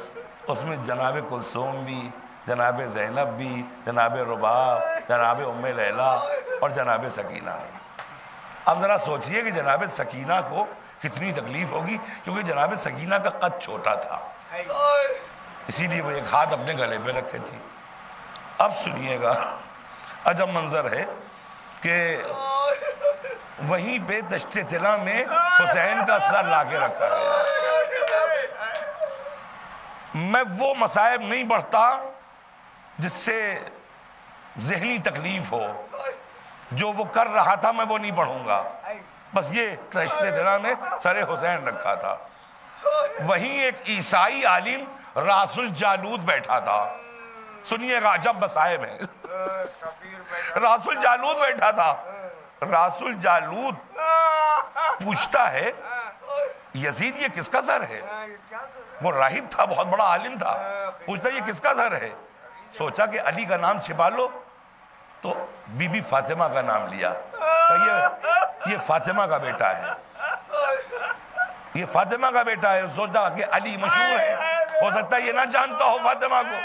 اس میں جناب کلثوم بھی، جناب زینب بھی، جناب رباب، جناب ام لیلہ اور جناب سکینہ. اب ذرا سوچئے کہ جناب سکینہ کو کتنی تکلیف ہوگی، کیونکہ جناب سکینہ کا قد چھوٹا تھا، اسی لیے وہ ایک ہاتھ اپنے گلے پہ رکھے تھی. اب سنیے گا، عجب منظر ہے کہ وہیں پہ دشت طلا میں حسین کا سر لا کے رکھا ہے. میں وہ مصائب نہیں بڑھتا جس سے ذہنی تکلیف ہو، جو وہ کر رہا تھا میں وہ نہیں پڑھوں گا. بس یہ دشت طلا میں سر حسین رکھا تھا. وہیں ایک عیسائی عالم راس الجالوت بیٹھا تھا. سنیے گا، عجب مصائب ہیں. راس الجالوت بیٹھا تھا. راس الجالوت پوچھتا ہے یزید یہ کس کا سر ہے؟ وہ راہب تھا، بہت بڑا عالم تھا. پوچھتا یہ کس کا سر ہے؟ سوچا کہ علی کا نام چھپا لو تو بی بی فاطمہ کا نام لیا. یہ فاطمہ کا بیٹا ہے، یہ فاطمہ کا بیٹا ہے. سوچا کہ علی مشہور ہے، ہو سکتا ہے یہ نہ جانتا ہو فاطمہ کو،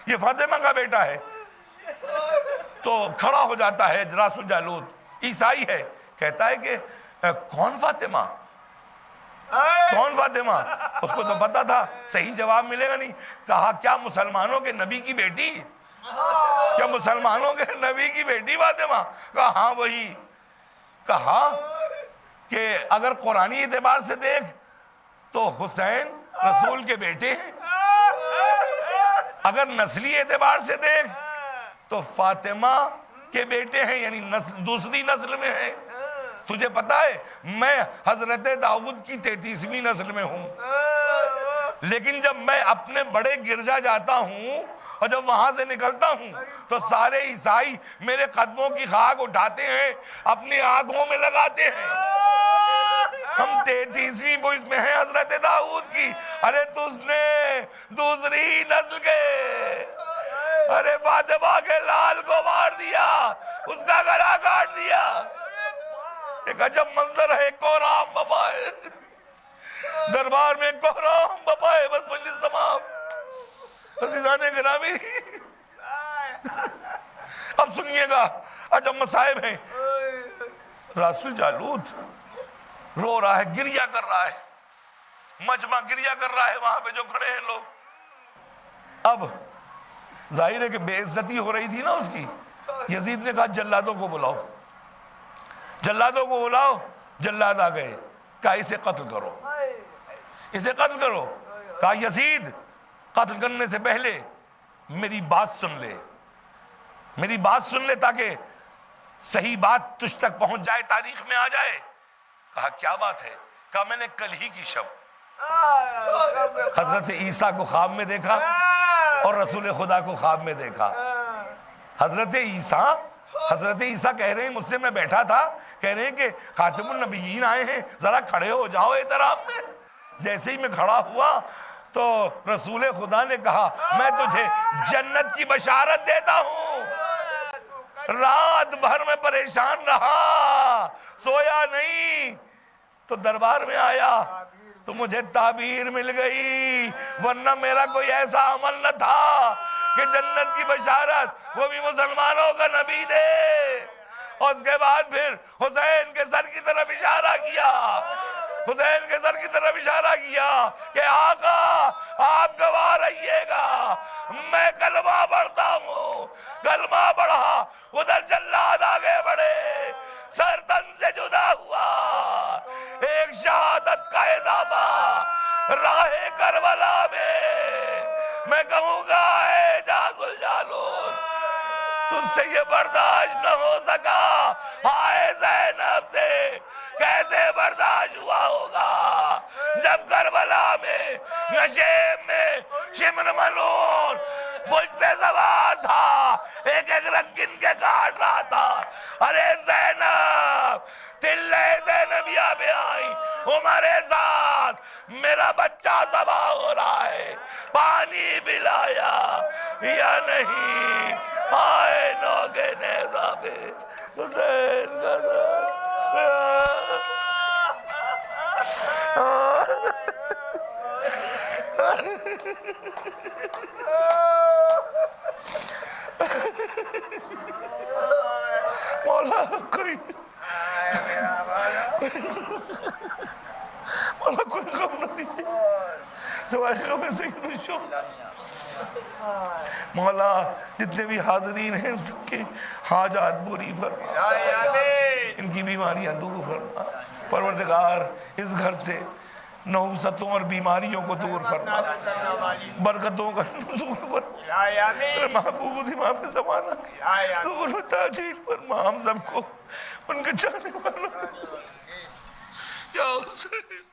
یہ فاطمہ کا بیٹا ہے. تو کھڑا ہو جاتا ہے راس الجالوت، عیسائی ہے، کہتا ہے کہ کون فاطمہ؟ کون فاطمہ؟ اس کو تو پتا تھا صحیح جواب ملے گا نہیں. کہا کیا مسلمانوں کے نبی کی بیٹی؟ کیا مسلمانوں کے نبی کی بیٹی فاطمہ؟ کہا ہاں وہی. کہا کہ اگر قرآنی اعتبار سے دیکھ تو حسین رسول کے بیٹے ہیں، اگر نسلی اعتبار سے دیکھ تو فاطمہ کے بیٹے ہیں، یعنی دوسری نسل میں ہیں. تجھے پتا ہے میں حضرت داؤد کی 33ویں نسل میں ہوں، لیکن جب میں اپنے بڑے گرجا جاتا ہوں اور جب وہاں سے نکلتا ہوں تو سارے عیسائی میرے قدموں کی خاک اٹھاتے ہیں، اپنی آنکھوں میں لگاتے ہیں. ہم 33ویں پشت میں ہیں حضرت داؤد کی. ارے تُس نے دوسری نسل کے، ارے فاطمہ کے لال کو مار دیا، اس کا گلا کاٹ دیا. ایک عجب منظر ہے. کوہرام بپا ہے دربار میں، کوہرام بپا ہے. بس مجلس تمام. عزیزان گرامی اب سنیے گا، عجب مصائب ہیں. راس الجالوت رو رہا ہے، گریہ کر رہا ہے، مجمع گریہ کر رہا ہے وہاں پہ جو کھڑے ہیں لوگ. اب ظاہر ہے کہ بے عزتی ہو رہی تھی نا اس کی. یزید نے کہا جلادوں کو بلاؤ، جلادوں کو بلاؤ. جلاد آ گئے. کہا اسے قتل کرو، اسے قتل کرو. کہا یزید قتل کرنے سے پہلے میری بات سن لے، میری بات سن لے تاکہ صحیح بات تجھ تک پہنچ جائے، تاریخ میں آ جائے. کہا کیا بات ہے؟ کہا میں نے کل ہی کی شب حضرت عیسیٰ کو خواب میں دیکھا اور رسول خدا کو خواب میں دیکھا. حضرت عیسیٰ کہہ رہے ہیں، مجھ سے میں بیٹھا تھا، کہہ رہے ہیں کہ خاتم النبیین آئے ہیں، ذرا کھڑے ہو جاؤ احترام میں۔ جیسے ہی میں کھڑا ہوا تو رسول خدا نے کہا میں تجھے جنت کی بشارت دیتا ہوں۔ رات بھر میں پریشان رہا، سویا نہیں، تو دربار میں آیا تو مجھے تعبیر مل گئی، ورنہ میرا کوئی ایسا عمل نہ تھا کہ جنت کی بشارت وہ بھی مسلمانوں کا نبی دے۔ اور اس کے بعد پھر حسین کے سر کی طرف اشارہ کیا، حسین کے سر کی طرف اشارہ کیا کہ آقا آپ گواہ رہیے گا، میں کلمہ پڑھتا ہوں۔ کلمہ پڑھا، ادھر جلاد آگے بڑھے، سر تن سے جدا ہوا، ایک شہادت کا اضافہ راہ کربلا میں کہوں گا اے جاز الجالون، تجھ سے یہ برداشت نہ ہو سکا، ہائے زینب سے کیسے برداشت ہوا ہوگا جب کربلا میں نشیب میں شمر ملون مجھ پہ سوار تھا، ایک ایک رگ گن کے کاٹ رہا تھا۔ ارے زینب، تلے زینبیہ پہ آئی، ہمارے ساتھ میرا بچہ ذبح ہو رہا ہے، پانی پلایا یا نہیں؟ آئے نوکے نیزہ پہ حسین کا سر۔ مولا کوئی غم نہ دیجیے سوائے غم سید الشہداء۔ مولا جتنے بھی حاضرین ہیں ان سب کے حاجات پوری فرما، ان کی بیماریاں دور فرما۔ پروردگار اس گھر سے نحوستوں اور بیماریوں کو دور فرما، برکتوں کا نزول فرما، محبوب امام زمانہ کی دور و تاجیل فرما، ہم سب کو ان کے چاہنے والوں یا حسین۔